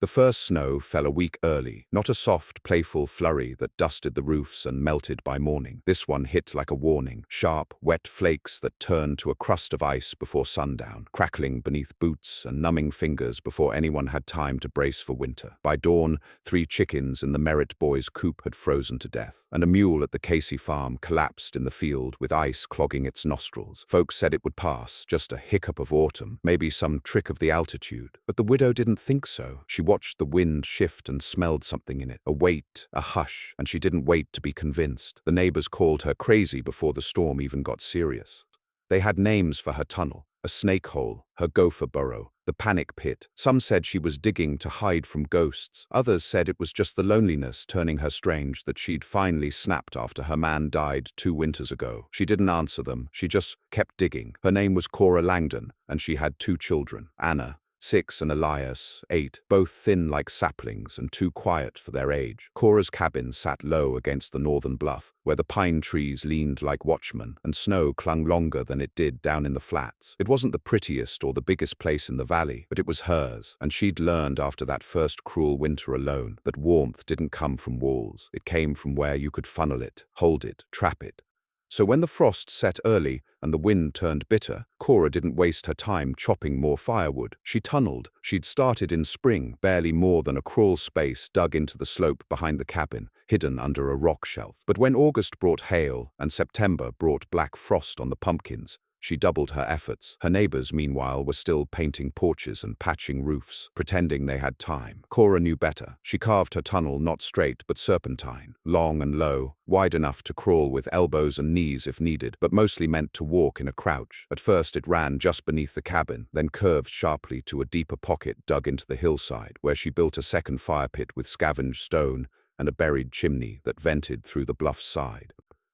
The first snow fell a week early, not a soft, playful flurry that dusted the roofs and melted by morning. This one hit like a warning, sharp, wet flakes that turned to a crust of ice before sundown, crackling beneath boots and numbing fingers before anyone had time to brace for winter. By dawn, 3 chickens in the Merritt boys' coop had frozen to death, and a mule at the Casey farm collapsed in the field with ice clogging its nostrils. Folks said it would pass, just a hiccup of autumn, maybe some trick of the altitude. But the widow didn't think so. She watched the wind shift and smelled something in it, a weight, a hush, and she didn't wait to be convinced. The neighbors called her crazy before the storm even got serious. They had names for her tunnel: a snake hole, her gopher burrow, the panic pit. Some said she was digging to hide from ghosts. Others said it was just the loneliness turning her strange, that she'd finally snapped after her man died 2 winters ago. She didn't answer them. She just kept digging. Her name was Cora Langdon, and she had 2 children, Anna, 6, and Elias, 8, both thin like saplings and too quiet for their age. Cora's cabin sat low against the northern bluff, where the pine trees leaned like watchmen, and snow clung longer than it did down in the flats. It wasn't the prettiest or the biggest place in the valley, but it was hers, and she'd learned after that first cruel winter alone that warmth didn't come from walls. It came from where you could funnel it, hold it, trap it. So when the frost set early and the wind turned bitter, Cora didn't waste her time chopping more firewood. She tunneled. She'd started in spring, barely more than a crawl space dug into the slope behind the cabin, hidden under a rock shelf. But when August brought hail and September brought black frost on the pumpkins, she doubled her efforts. Her neighbors, meanwhile, were still painting porches and patching roofs, pretending they had time. Cora knew better. She carved her tunnel not straight but serpentine, long and low, wide enough to crawl with elbows and knees if needed, but mostly meant to walk in a crouch. At first it ran just beneath the cabin, then curved sharply to a deeper pocket dug into the hillside, where she built a second fire pit with scavenged stone and a buried chimney that vented through the bluff's side.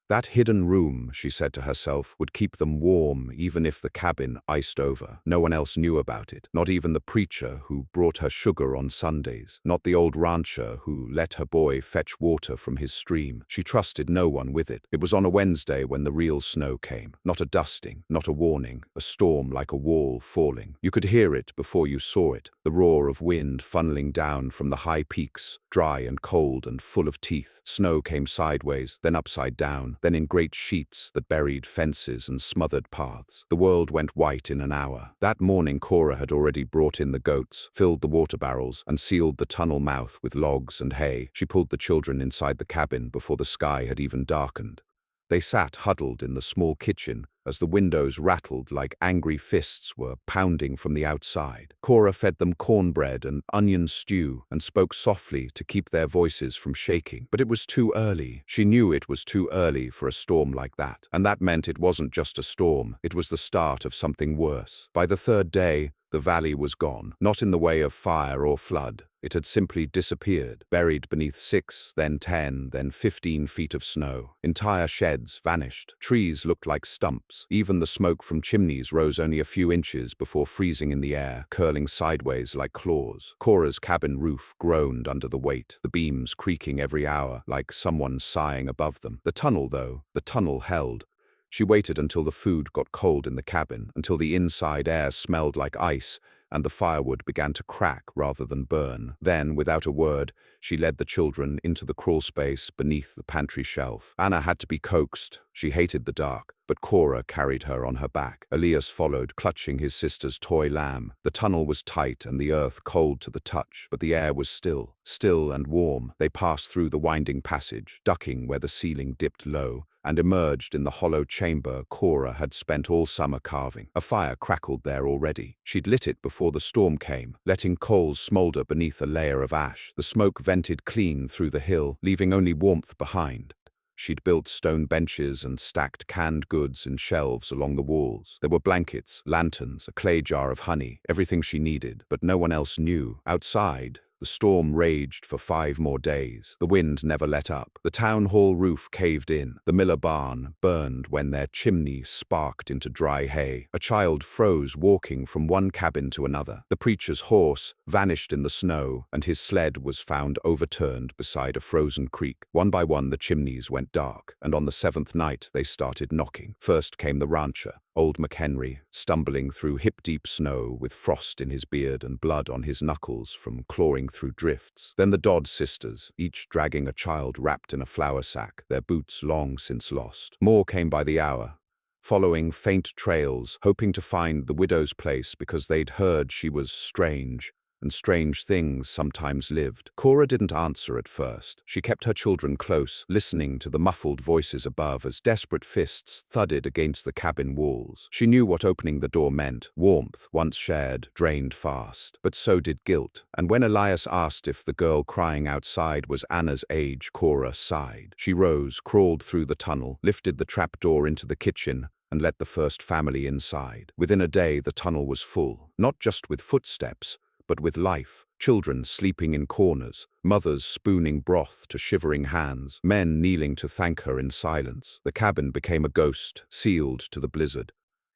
That hidden room, she said to herself, would keep them warm even if the cabin iced over. No one else knew about it, not even the preacher who brought her sugar on Sundays, not the old rancher who let her boy fetch water from his stream. She trusted no one with it. It was on a Wednesday when the real snow came. Not a dusting, not a warning, a storm like a wall falling. You could hear it before you saw it, the roar of wind funneling down from the high peaks, dry and cold and full of teeth. Snow came sideways, then upside down, then in great sheets that buried fences and smothered paths. The world went white in an hour. That morning Cora had already brought in the goats, filled the water barrels, and sealed the tunnel mouth with logs and hay. She pulled the children inside the cabin before the sky had even darkened. They sat huddled in the small kitchen as the windows rattled like angry fists were pounding from the outside. Cora fed them cornbread and onion stew and spoke softly to keep their voices from shaking. But it was too early. She knew it was too early for a storm like that. And that meant it wasn't just a storm, it was the start of something worse. By the 3rd day, the valley was gone, not in the way of fire or flood. It had simply disappeared, buried beneath 6, then 10, then 15 feet of snow. Entire sheds vanished. Trees looked like stumps. Even the smoke from chimneys rose only a few inches before freezing in the air, curling sideways like claws. Cora's cabin roof groaned under the weight, the beams creaking every hour like someone sighing above them. The tunnel held. She waited until the food got cold in the cabin, until the inside air smelled like ice, and the firewood began to crack rather than burn. Then, without a word, she led the children into the crawl space beneath the pantry shelf. Anna had to be coaxed. She hated the dark, but Cora carried her on her back. Elias followed, clutching his sister's toy lamb. The tunnel was tight and the earth cold to the touch, but the air was still and warm. They passed through the winding passage, ducking where the ceiling dipped low, and emerged in the hollow chamber Cora had spent all summer carving. A fire crackled there already. She'd lit it before the storm came, letting coals smolder beneath a layer of ash. The smoke vented clean through the hill, leaving only warmth behind. She'd built stone benches and stacked canned goods in shelves along the walls. There were blankets, lanterns, a clay jar of honey, everything she needed, but no one else knew. Outside, the storm raged for 5 more days. The wind never let up. The town hall roof caved in. The Miller barn burned when their chimney sparked into dry hay. A child froze walking from one cabin to another. The preacher's horse vanished in the snow, and his sled was found overturned beside a frozen creek. One by one the chimneys went dark, and on the 7th night they started knocking. First came the rancher, Old McHenry, stumbling through hip-deep snow with frost in his beard and blood on his knuckles from clawing through drifts. Then the Dodd sisters, each dragging a child wrapped in a flour sack, their boots long since lost. More came by the hour, following faint trails, hoping to find the widow's place because they'd heard she was strange, and strange things sometimes lived. Cora didn't answer at first. She kept her children close, listening to the muffled voices above as desperate fists thudded against the cabin walls. She knew what opening the door meant. Warmth, once shared, drained fast. But so did guilt. And when Elias asked if the girl crying outside was Anna's age, Cora sighed. She rose, crawled through the tunnel, lifted the trapdoor into the kitchen, and let the first family inside. Within a day, the tunnel was full, not just with footsteps, but with life. Children sleeping in corners, mothers spooning broth to shivering hands, men kneeling to thank her in silence. The cabin became a ghost, sealed to the blizzard.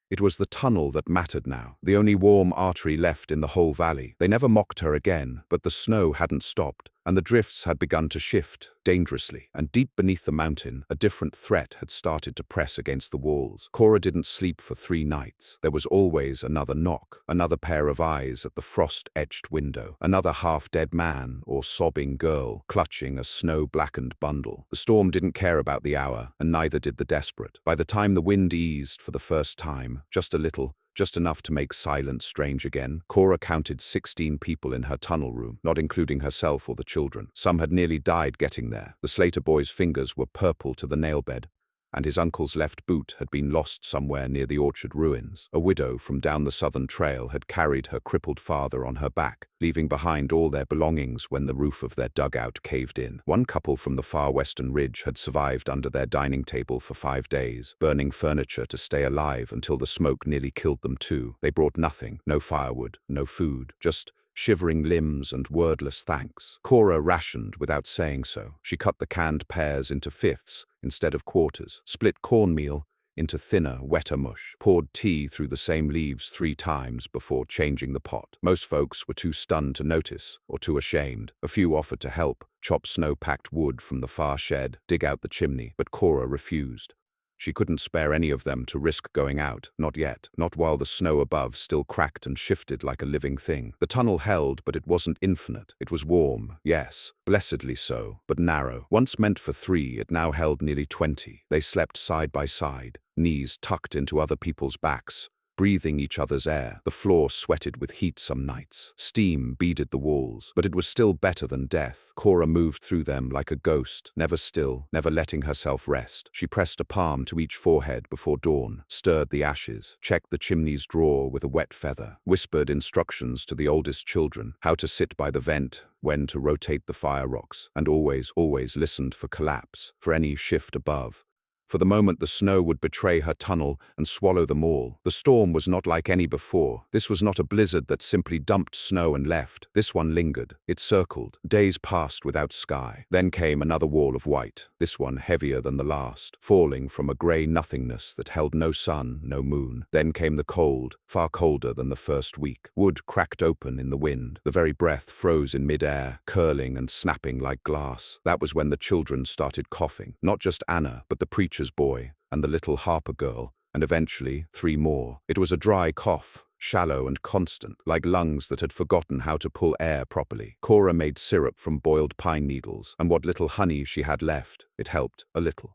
It was the tunnel that mattered now, the only warm artery left in the whole valley. They never mocked her again, but the snow hadn't stopped, and the drifts had begun to shift, dangerously. And deep beneath the mountain, a different threat had started to press against the walls. Cora didn't sleep for 3 nights. There was always another knock, another pair of eyes at the frost-etched window, another half-dead man or sobbing girl clutching a snow-blackened bundle. The storm didn't care about the hour, and neither did the desperate. By the time the wind eased for the first time, just a little, just enough to make silence strange again, Cora counted 16 people in her tunnel room, not including herself or the children. Some had nearly died getting there. The Slater boy's fingers were purple to the nail bed, and his uncle's left boot had been lost somewhere near the orchard ruins. A widow from down the southern trail had carried her crippled father on her back, leaving behind all their belongings when the roof of their dugout caved in. One couple from the far western ridge had survived under their dining table for 5 days, burning furniture to stay alive until the smoke nearly killed them too. They brought nothing, no firewood, no food, just shivering limbs and wordless thanks. Cora rationed without saying so. She cut the canned pears into fifths instead of quarters, split cornmeal into thinner, wetter mush, poured tea through the same leaves 3 times before changing the pot. Most folks were too stunned to notice, or too ashamed. A few offered to help, chop snow-packed wood from the far shed, dig out the chimney, but Cora refused. She couldn't spare any of them to risk going out, not yet, not while the snow above still cracked and shifted like a living thing. The tunnel held, but it wasn't infinite. It was warm, yes, blessedly so, but narrow. Once meant for 3, it now held nearly 20. They slept side by side, knees tucked into other people's backs, breathing each other's air. The floor sweated with heat some nights. Steam beaded the walls, but it was still better than death. Cora moved through them like a ghost, never still, never letting herself rest. She pressed a palm to each forehead before dawn, stirred the ashes, checked the chimney's drawer with a wet feather, whispered instructions to the oldest children, how to sit by the vent, when to rotate the fire rocks, and always listened for collapse, for any shift above. For the moment the snow would betray her tunnel and swallow them all. The storm was not like any before. This was not a blizzard that simply dumped snow and left. This one lingered. It circled. Days passed without sky. Then came another wall of white, this one heavier than the last, falling from a grey nothingness that held no sun, no moon. Then came the cold, far colder than the first week. Wood cracked open in the wind. The very breath froze in mid-air, curling and snapping like glass. That was when the children started coughing. Not just Anna, but the preacher's boy, and the little Harper girl, and eventually 3 more. It was a dry cough, shallow and constant, like lungs that had forgotten how to pull air properly. Cora made syrup from boiled pine needles, and what little honey she had left, it helped a little.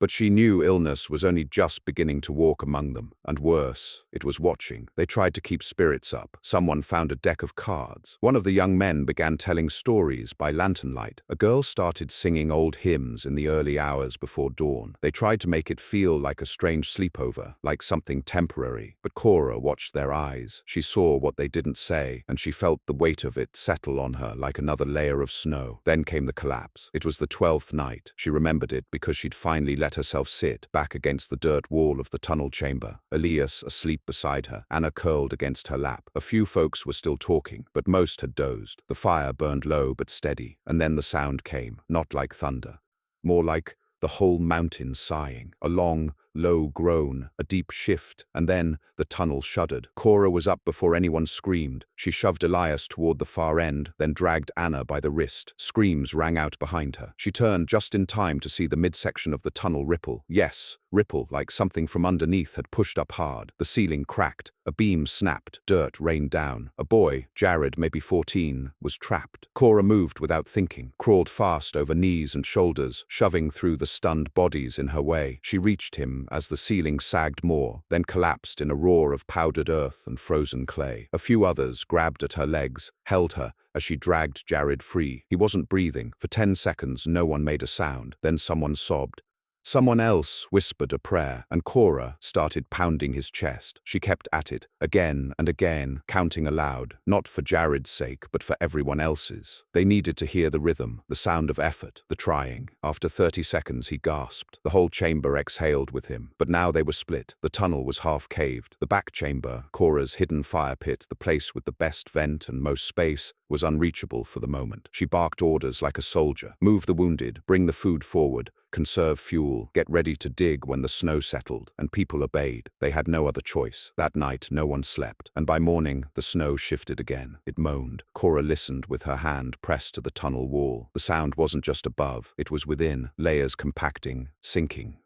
But she knew illness was only just beginning to walk among them, and worse, it was watching. They tried to keep spirits up. Someone found a deck of cards. One of the young men began telling stories by lantern light. A girl started singing old hymns in the early hours before dawn. They tried to make it feel like a strange sleepover, like something temporary. But Cora watched their eyes. She saw what they didn't say, and she felt the weight of it settle on her like another layer of snow. Then came the collapse. It was the 12th night. She remembered it because she'd finally let herself sit back against the dirt wall of the tunnel chamber. Elias asleep beside her, Anna curled against her lap. A few folks were still talking, but most had dozed. The fire burned low but steady, and then the sound came, not like thunder, more like the whole mountain sighing, a long, low groan, a deep shift, and then the tunnel shuddered. Cora was up before anyone screamed. She shoved Elias toward the far end, then dragged Anna by the wrist. Screams rang out behind her. She turned just in time to see the midsection of the tunnel ripple. Yes, ripple, like something from underneath had pushed up hard. The ceiling cracked. A beam snapped. Dirt rained down. A boy, Jared, maybe 14, was trapped. Cora moved without thinking, crawled fast over knees and shoulders, shoving through the stunned bodies in her way. She reached him as the ceiling sagged more, then collapsed in a roar of powdered earth and frozen clay. A few others grabbed at her legs, held her, as she dragged Jared free. He wasn't breathing. For 10 seconds, no one made a sound. Then someone sobbed. Someone else whispered a prayer, and Cora started pounding his chest. She kept at it, again and again, counting aloud, not for Jared's sake, but for everyone else's. They needed to hear the rhythm, the sound of effort, the trying. After 30 seconds, he gasped. The whole chamber exhaled with him, but now they were split. The tunnel was half-caved. The back chamber, Cora's hidden fire pit, the place with the best vent and most space, was unreachable for the moment. She barked orders like a soldier. Move the wounded, bring the food forward, conserve fuel, get ready to dig when the snow settled, and people obeyed. They had no other choice. That night, no one slept, and by morning, the snow shifted again. It moaned. Cora listened with her hand pressed to the tunnel wall. The sound wasn't just above, it was within, layers compacting, sinking.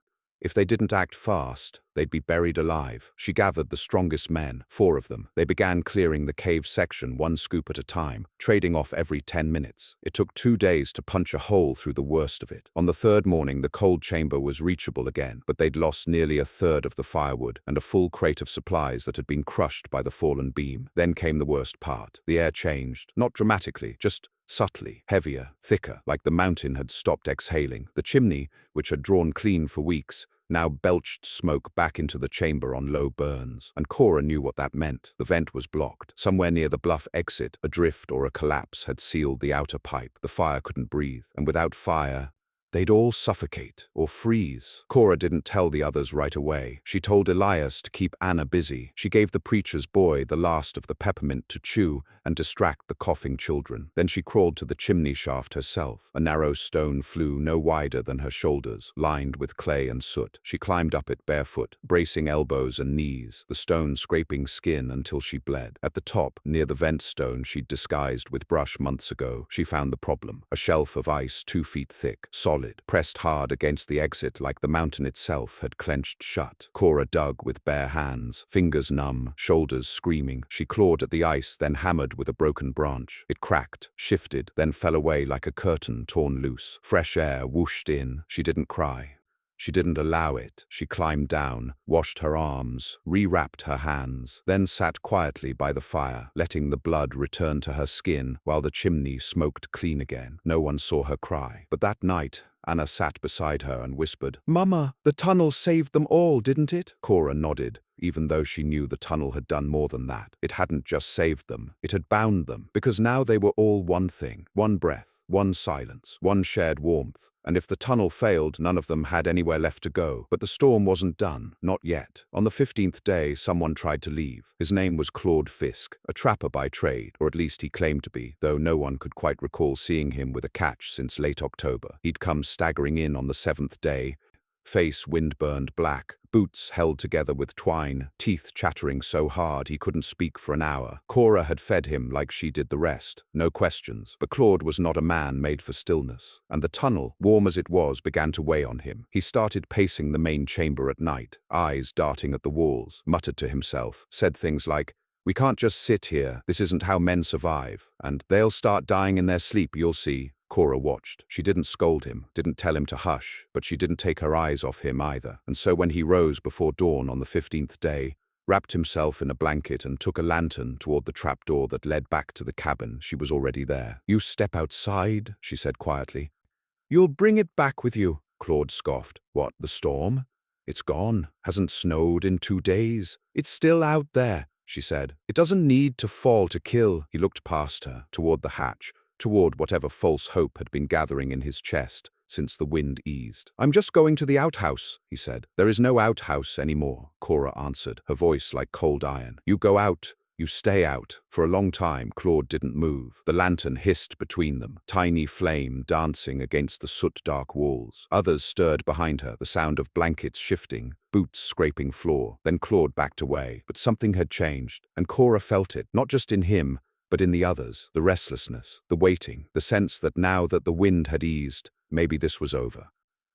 If they didn't act fast, they'd be buried alive. She gathered the strongest men, 4 of them. They began clearing the cave section 1 scoop at a time, trading off every 10 minutes. It took 2 days to punch a hole through the worst of it. On the 3rd morning, the cold chamber was reachable again, but they'd lost nearly a third of the firewood and a full crate of supplies that had been crushed by the fallen beam. Then came the worst part. The air changed, not dramatically, just subtly, heavier, thicker, like the mountain had stopped exhaling. The chimney, which had drawn clean for weeks, now belched smoke back into the chamber on low burns, and Cora knew what that meant. The vent was blocked. Somewhere near the bluff exit, a drift or a collapse had sealed the outer pipe. The fire couldn't breathe, and without fire, they'd all suffocate or freeze. Cora didn't tell the others right away. She told Elias to keep Anna busy. She gave the preacher's boy the last of the peppermint to chew and distract the coughing children. Then she crawled to the chimney shaft herself. A narrow stone flue no wider than her shoulders, lined with clay and soot. She climbed up it barefoot, bracing elbows and knees, the stone scraping skin until she bled. At the top, near the vent stone she'd disguised with brush months ago, she found the problem. A shelf of ice 2 feet thick, solid, pressed hard against the exit like the mountain itself had clenched shut. Cora dug with bare hands, fingers numb, shoulders screaming. She clawed at the ice, then hammered with a broken branch. It cracked, shifted, then fell away like a curtain torn loose. Fresh air whooshed in. She didn't cry. She didn't allow it. She climbed down, washed her arms, rewrapped her hands, then sat quietly by the fire, letting the blood return to her skin while the chimney smoked clean again. No one saw her cry. But that night, Anna sat beside her and whispered, "Mama, the tunnel saved them all, didn't it?" Cora nodded, even though she knew the tunnel had done more than that. It hadn't just saved them, it had bound them, because now they were all one thing, one breath, one silence, one shared warmth. And if the tunnel failed, none of them had anywhere left to go. But the storm wasn't done, not yet. On the 15th day, someone tried to leave. His name was Claude Fisk, a trapper by trade, or at least he claimed to be, though no one could quite recall seeing him with a catch since late October. He'd come staggering in on the 7th day, face wind-burned black, boots held together with twine, teeth chattering so hard he couldn't speak for an hour. Cora had fed him like she did the rest, no questions, but Claude was not a man made for stillness, and the tunnel, warm as it was, began to weigh on him. He started pacing the main chamber at night, eyes darting at the walls, muttered to himself, said things like, "We can't just sit here, this isn't how men survive, and they'll start dying in their sleep, you'll see." Cora watched. She didn't scold him, didn't tell him to hush, but she didn't take her eyes off him either. And so when he rose before dawn on the 15th day, wrapped himself in a blanket and took a lantern toward the trapdoor that led back to the cabin, she was already there. "You step outside," she said quietly. "You'll bring it back with you," Claude scoffed. "What, the storm? It's gone. Hasn't snowed in 2 days. It's still out there," she said. "It doesn't need to fall to kill." He looked past her, toward the hatch, toward whatever false hope had been gathering in his chest since the wind eased. "I'm just going to the outhouse," he said. "There is no outhouse anymore," Cora answered, her voice like cold iron. "You go out, You stay out. For a long time, Claude didn't move. The lantern hissed between them, tiny flame dancing against the soot-dark walls. Others stirred behind her, the sound of blankets shifting, boots scraping floor. Then Claude backed away. But something had changed, and Cora felt it, not just in him, but in the others. The restlessness, the waiting, the sense that now that the wind had eased, maybe this was over.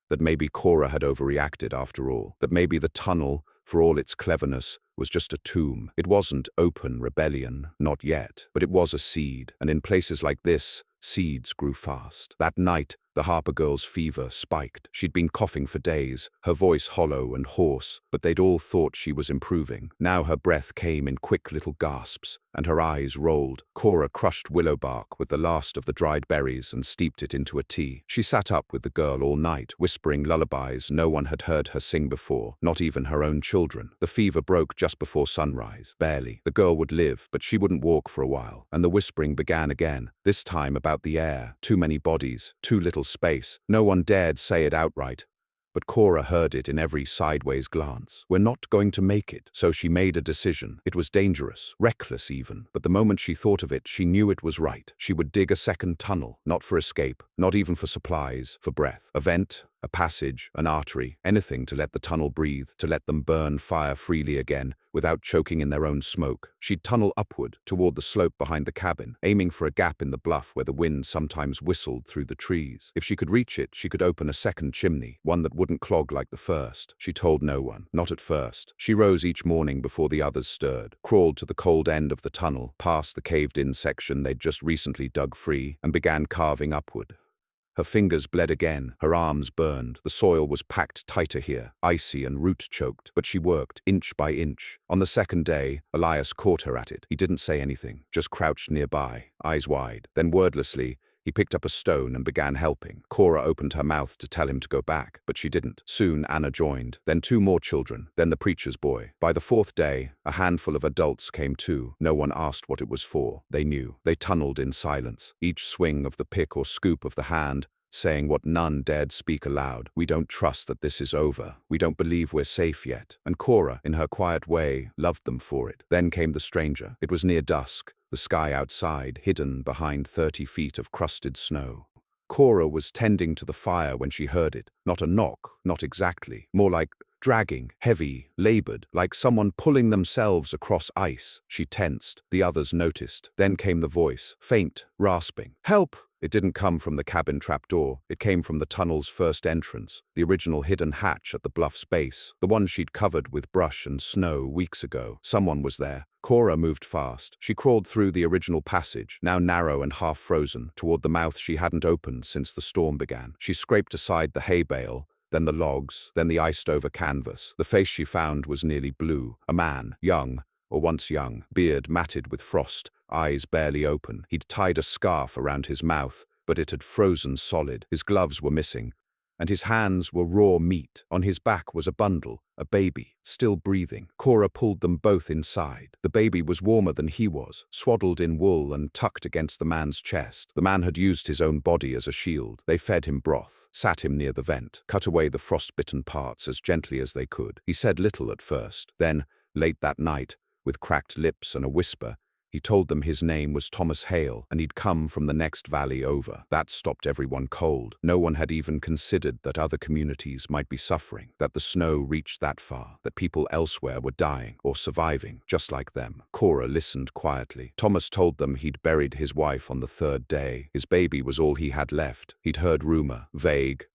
That maybe Cora had overreacted after all. That maybe the tunnel, for all its cleverness, was just a tomb. It wasn't open rebellion, not yet, but it was a seed, and in places like this, seeds grew fast. That night, the Harper girl's fever spiked. She'd been coughing for days, her voice hollow and hoarse, but they'd all thought she was improving. Now her breath came in quick little gasps, and her eyes rolled. Cora crushed willow bark with the last of the dried berries and steeped it into a tea. She sat up with the girl all night, whispering lullabies no one had heard her sing before, not even her own children. The fever broke just before sunrise. Barely. The girl would live, but she wouldn't walk for a while. And the whispering began again, this time about the air. Too many bodies, too little space. No one dared say it outright, but Cora heard it in every sideways glance. We're not going to make it. So she made a decision. It was dangerous, reckless even, but the moment she thought of it, she knew it was right. She would dig a second tunnel, not for escape, not even for supplies, for breath. A vent, a passage, an artery, anything to let the tunnel breathe, to let them burn fire freely again, without choking in their own smoke. She'd tunnel upward, toward the slope behind the cabin, aiming for a gap in the bluff where the wind sometimes whistled through the trees. If she could reach it, she could open a second chimney, one that wouldn't clog like the first. She told no one, not at first. She rose each morning before the others stirred, crawled to the cold end of the tunnel, past the caved-in section they'd just recently dug free, and began carving upward. Her fingers bled again, her arms burned. The soil was packed tighter here, icy and root-choked, but she worked, inch by inch. On the second day, Elias caught her at it. He didn't say anything, just crouched nearby, eyes wide. Then wordlessly, he picked up a stone and began helping. Cora opened her mouth to tell him to go back, but she didn't. Soon Anna joined, then 2 more children, then the preacher's boy. By the 4th day, a handful of adults came too. No one asked what it was for. They knew. They tunneled in silence, each swing of the pick or scoop of the hand, saying what none dared speak aloud. We don't trust that this is over. We don't believe we're safe yet. And Cora, in her quiet way, loved them for it. Then came the stranger. It was near dusk, the sky outside, hidden behind 30 feet of crusted snow. Cora was tending to the fire when she heard it. Not a knock, not exactly. More like dragging, heavy, labored, like someone pulling themselves across ice. She tensed. The others noticed. Then came the voice, faint, rasping. "Help!" It didn't come from the cabin trapdoor. It came from the tunnel's first entrance, the original hidden hatch at the bluff's base, the one she'd covered with brush and snow weeks ago. Someone was there. Cora moved fast. She crawled through the original passage, now narrow and half-frozen, toward the mouth she hadn't opened since the storm began. She scraped aside the hay bale, then the logs, then the iced-over canvas. The face she found was nearly blue. A man, young, or once young, beard matted with frost, eyes barely open. He'd tied a scarf around his mouth, but it had frozen solid. His gloves were missing, and his hands were raw meat. On his back was a bundle, a baby, still breathing. Cora pulled them both inside. The baby was warmer than he was, swaddled in wool and tucked against the man's chest. The man had used his own body as a shield. They fed him broth, sat him near the vent, cut away the frostbitten parts as gently as they could. He said little at first. Then, late that night, with cracked lips and a whisper, he told them his name was Thomas Hale, and he'd come from the next valley over. That stopped everyone cold. No one had even considered that other communities might be suffering, that the snow reached that far, that people elsewhere were dying or surviving, just like them. Cora listened quietly. Thomas told them he'd buried his wife on the 3rd day. His baby was all he had left. He'd heard rumor, vague,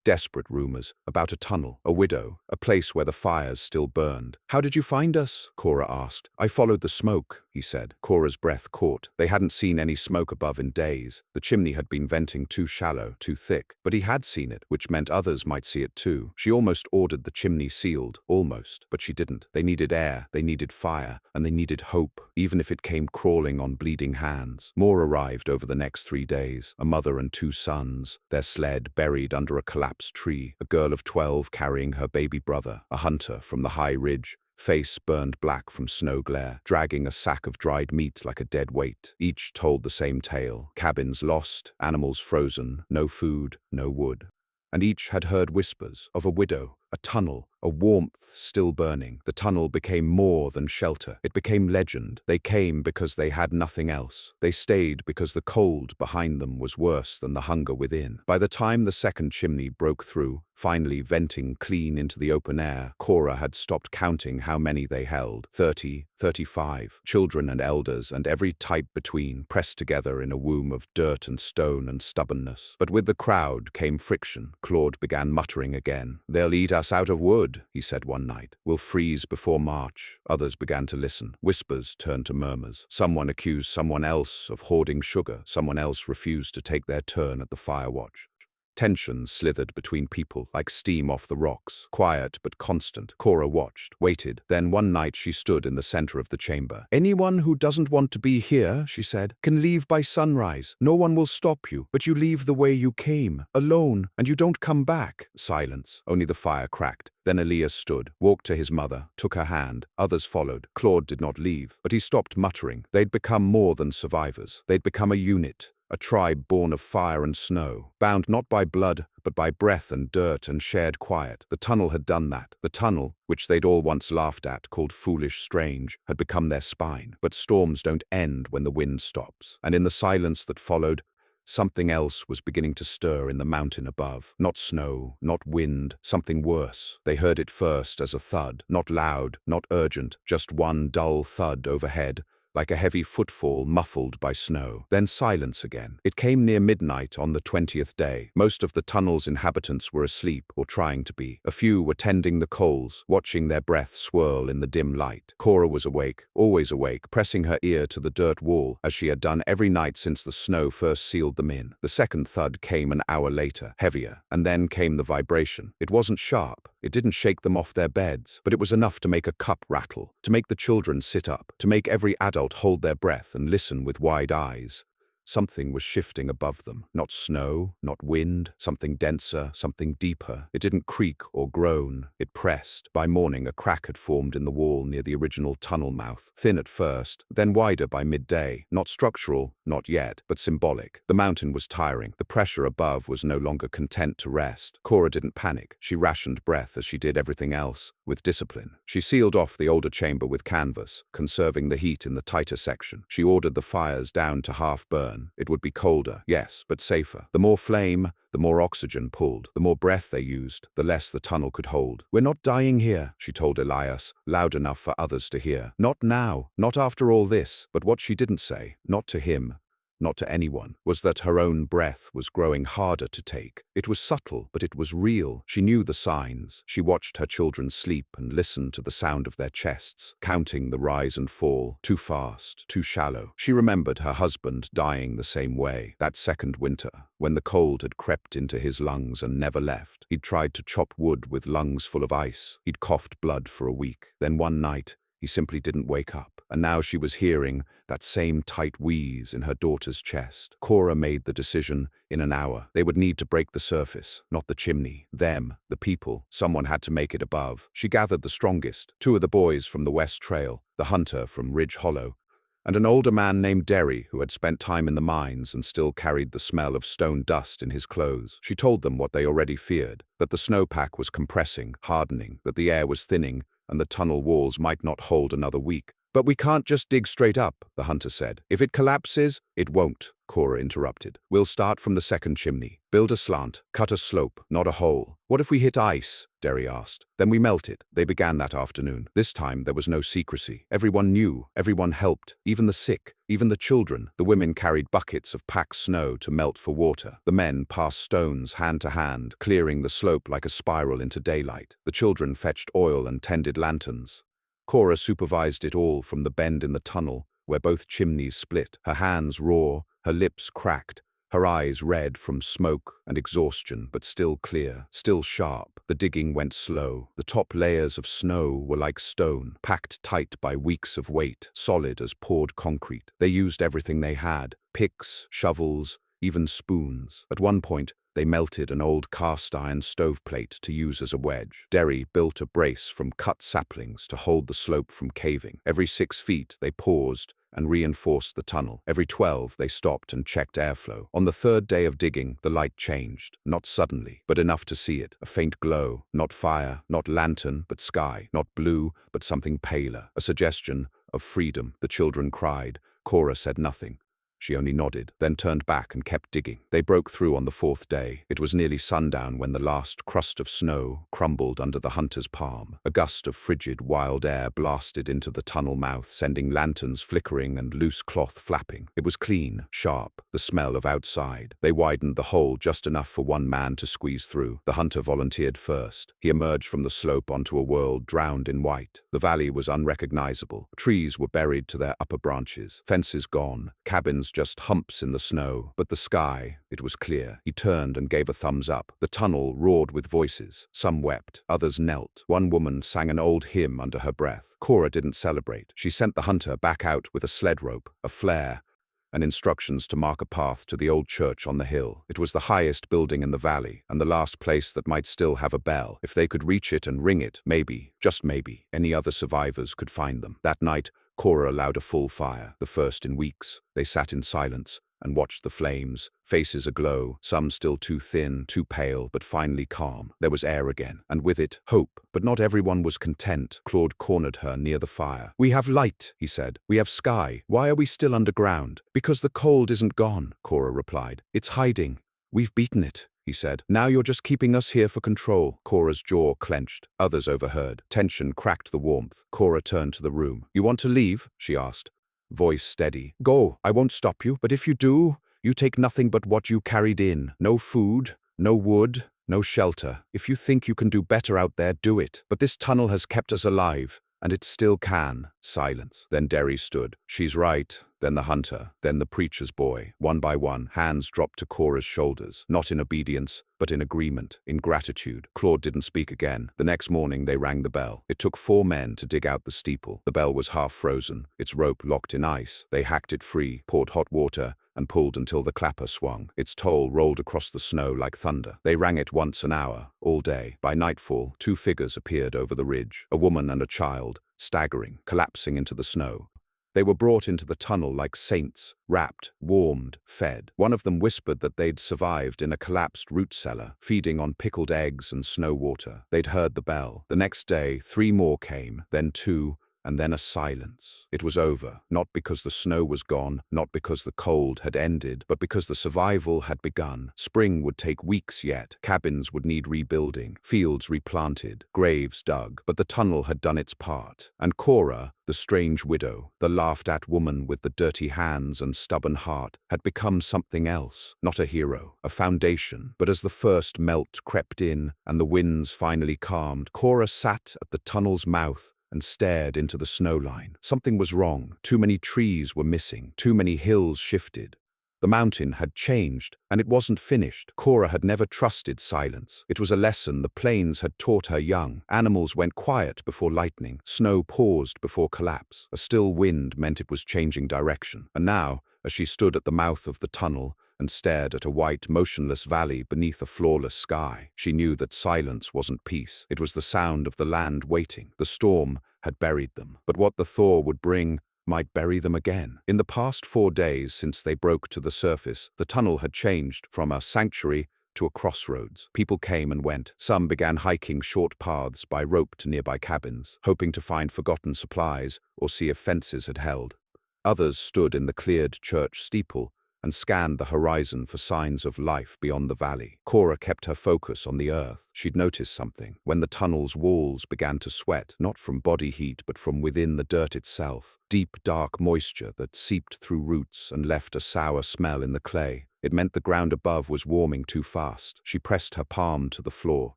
desperate rumors, about a tunnel, a widow, a place where the fires still burned. "How did you find us?" Cora asked. "I followed the smoke," he said. Cora's breath caught. They hadn't seen any smoke above in days. The chimney had been venting too shallow, too thick. But he had seen it, which meant others might see it too. She almost ordered the chimney sealed, almost, but she didn't. They needed air, they needed fire, and they needed hope, even if it came crawling on bleeding hands. More arrived over the next 3 days, a mother and 2 sons, their sled buried under a collapsed tree, a girl of 12 carrying her baby brother, a hunter from the high ridge, face burned black from snow glare, dragging a sack of dried meat like a dead weight. Each told the same tale. Cabins lost, animals frozen, no food, no wood. And each had heard whispers of a widow A tunnel, a warmth still burning. The tunnel became more than shelter. It became legend. They came because they had nothing else. They stayed because the cold behind them was worse than the hunger within. By the time the second chimney broke through, finally venting clean into the open air, Cora had stopped counting how many they held. 30, 35, children and elders, and every type between, pressed together in a womb of dirt and stone and stubbornness. But with the crowd came friction. Claude began muttering again. "They'll eat us out of wood," he said one night. "We'll freeze before March." Others began to listen. Whispers turned to murmurs. Someone accused someone else of hoarding sugar. Someone else refused to take their turn at the fire watch. Tension slithered between people like steam off the rocks. Quiet but constant. Cora watched, waited. Then one night she stood in the center of the chamber. "Anyone who doesn't want to be here," she said, "can leave by sunrise. No one will stop you, but you leave the way you came, alone, and you don't come back." Silence. Only the fire cracked. Then Elias stood, walked to his mother, took her hand. Others followed. Claude did not leave, but he stopped muttering. They'd become more than survivors. They'd become a unit. A tribe born of fire and snow, bound not by blood, but by breath and dirt and shared quiet. The tunnel had done that. The tunnel, which they'd all once laughed at, called foolish, strange, had become their spine. But storms don't end when the wind stops. And in the silence that followed, something else was beginning to stir in the mountain above. Not snow, not wind, something worse. They heard it first as a thud, not loud, not urgent, just one dull thud overhead, like a heavy footfall muffled by snow. Then silence again. It came near midnight on the 20th day. Most of the tunnel's inhabitants were asleep or trying to be. A few were tending the coals, watching their breath swirl in the dim light. Cora was awake, always awake, pressing her ear to the dirt wall, as she had done every night since the snow first sealed them in. The second thud came an hour later, heavier, and then came the vibration. It wasn't sharp. It didn't shake them off their beds, but it was enough to make a cup rattle, to make the children sit up, to make every adult hold their breath and listen with wide eyes. Something was shifting above them. Not snow, not wind, something denser, something deeper. It didn't creak or groan. It pressed. By morning, a crack had formed in the wall near the original tunnel mouth. Thin at first, then wider by midday. Not structural, not yet, but symbolic. The mountain was tiring. The pressure above was no longer content to rest. Cora didn't panic. She rationed breath as she did everything else, with discipline. She sealed off the older chamber with canvas, conserving the heat in the tighter section. She ordered the fires down to half burn. It would be colder, yes, but safer. The more flame, the more oxygen pulled. The more breath they used, the less the tunnel could hold. "We're not dying here," she told Elias, loud enough for others to hear. Not now, not after all this. But what she didn't say, not to him, not to anyone, was that her own breath was growing harder to take. It was subtle, but it was real. She knew the signs. She watched her children sleep and listened to the sound of their chests, counting the rise and fall, too fast, too shallow. She remembered her husband dying the same way, that second winter, when the cold had crept into his lungs and never left. He'd tried to chop wood with lungs full of ice. He'd coughed blood for a week. Then one night, he simply didn't wake up. And now she was hearing that same tight wheeze in her daughter's chest. Cora made the decision in an hour. They would need to break the surface, not the chimney. Them, the people. Someone had to make it above. She gathered the strongest. 2 of the boys from the West Trail, the hunter from Ridge Hollow, and an older man named Derry who had spent time in the mines and still carried the smell of stone dust in his clothes. She told them what they already feared, that the snowpack was compressing, hardening, that the air was thinning, and the tunnel walls might not hold another week. "But we can't just dig straight up," the hunter said. "If it collapses, it won't," Cora interrupted. "We'll start from the second chimney. Build a slant, cut a slope, not a hole." "What if we hit ice?" Derry asked. "Then we melt it." They began that afternoon. This time there was no secrecy. Everyone knew, everyone helped, even the sick, even the children. The women carried buckets of packed snow to melt for water. The men passed stones hand to hand, clearing the slope like a spiral into daylight. The children fetched oil and tended lanterns. Cora supervised it all from the bend in the tunnel, where both chimneys split, her hands raw, her lips cracked, her eyes red from smoke and exhaustion, but still clear, still sharp. The digging went slow. The top layers of snow were like stone, packed tight by weeks of weight, solid as poured concrete. They used everything they had: picks, shovels, even spoons. At one point, they melted an old cast-iron stoveplate to use as a wedge. Derry built a brace from cut saplings to hold the slope from caving. Every 6 feet, they paused and reinforced the tunnel. Every 12, they stopped and checked airflow. On the 3rd day of digging, the light changed. Not suddenly, but enough to see it. A faint glow. Not fire, not lantern, but sky. Not blue, but something paler. A suggestion of freedom. The children cried. Cora said nothing. She only nodded, then turned back and kept digging. They broke through on the 4th day. It was nearly sundown when the last crust of snow crumbled under the hunter's palm. A gust of frigid, wild air blasted into the tunnel mouth, sending lanterns flickering and loose cloth flapping. It was clean, sharp, the smell of outside. They widened the hole just enough for one man to squeeze through. The hunter volunteered first. He emerged from the slope onto a world drowned in white. The valley was unrecognizable. Trees were buried to their upper branches. Fences gone. Cabins just humps in the snow, but the sky, it was clear. He turned and gave a thumbs up. The tunnel roared with voices. Some wept, others knelt. One woman sang an old hymn under her breath. Cora didn't celebrate. She sent the hunter back out with a sled rope, a flare, and instructions to mark a path to the old church on the hill. It was the highest building in the valley, and the last place that might still have a bell. If they could reach it and ring it, maybe, just maybe, any other survivors could find them. That night, Cora allowed a full fire, the first in weeks. They sat in silence and watched the flames, faces aglow, some still too thin, too pale, but finally calm. There was air again, and with it, hope. But not everyone was content. Claude cornered her near the fire. "We have light," he said. "We have sky. Why are we still underground?" "Because the cold isn't gone," Cora replied. "It's hiding. We've beaten it," he said. "Now you're just keeping us here for control." Cora's jaw clenched. Others overheard. Tension cracked the warmth. Cora turned to the room. "You want to leave?" she asked. Voice steady. "Go. I won't stop you. But if you do, you take nothing but what you carried in. No food, no wood, no shelter. If you think you can do better out there, do it. But this tunnel has kept us alive, and it still can." Silence. Then Derry stood. "She's right." Then the hunter. Then the preacher's boy. One by one, hands dropped to Cora's shoulders. Not in obedience, but in agreement, in gratitude. Claude didn't speak again. The next morning they rang the bell. It took 4 men to dig out the steeple. The bell was half frozen, its rope locked in ice. They hacked it free, poured hot water, and pulled until the clapper swung. Its toll rolled across the snow like thunder. They rang it once an hour, all day. By nightfall, 2 figures appeared over the ridge, a woman and a child, staggering, collapsing into the snow. They were brought into the tunnel like saints, wrapped, warmed, fed. One of them whispered that they'd survived in a collapsed root cellar, feeding on pickled eggs and snow water. They'd heard the bell. The next day, 3 more came, then 2, and then a silence. It was over, not because the snow was gone, not because the cold had ended, but because the survival had begun. Spring would take weeks yet. Cabins would need rebuilding, fields replanted, graves dug, but the tunnel had done its part. And Cora, the strange widow, the laughed-at woman with the dirty hands and stubborn heart, had become something else. Not a hero, a foundation. But as the first melt crept in and the winds finally calmed, Cora sat at the tunnel's mouth and stared into the snow line. Something was wrong. Too many trees were missing. Too many hills shifted. The mountain had changed, and it wasn't finished. Cora had never trusted silence. It was a lesson the plains had taught her young. Animals went quiet before lightning. Snow paused before collapse. A still wind meant it was changing direction. And now, as she stood at the mouth of the tunnel and stared at a white, motionless valley beneath a flawless sky, she knew that silence wasn't peace. It was the sound of the land waiting. The storm had buried them, but what the thaw would bring might bury them again. In the past 4 days since they broke to the surface, the tunnel had changed from a sanctuary to a crossroads. People came and went. Some began hiking short paths by rope to nearby cabins, hoping to find forgotten supplies or see if fences had held. Others stood in the cleared church steeple and scanned the horizon for signs of life beyond the valley. Cora kept her focus on the earth. She'd noticed something. When the tunnel's walls began to sweat, not from body heat but from within the dirt itself, deep, dark moisture that seeped through roots and left a sour smell in the clay. It meant the ground above was warming too fast. She pressed her palm to the floor.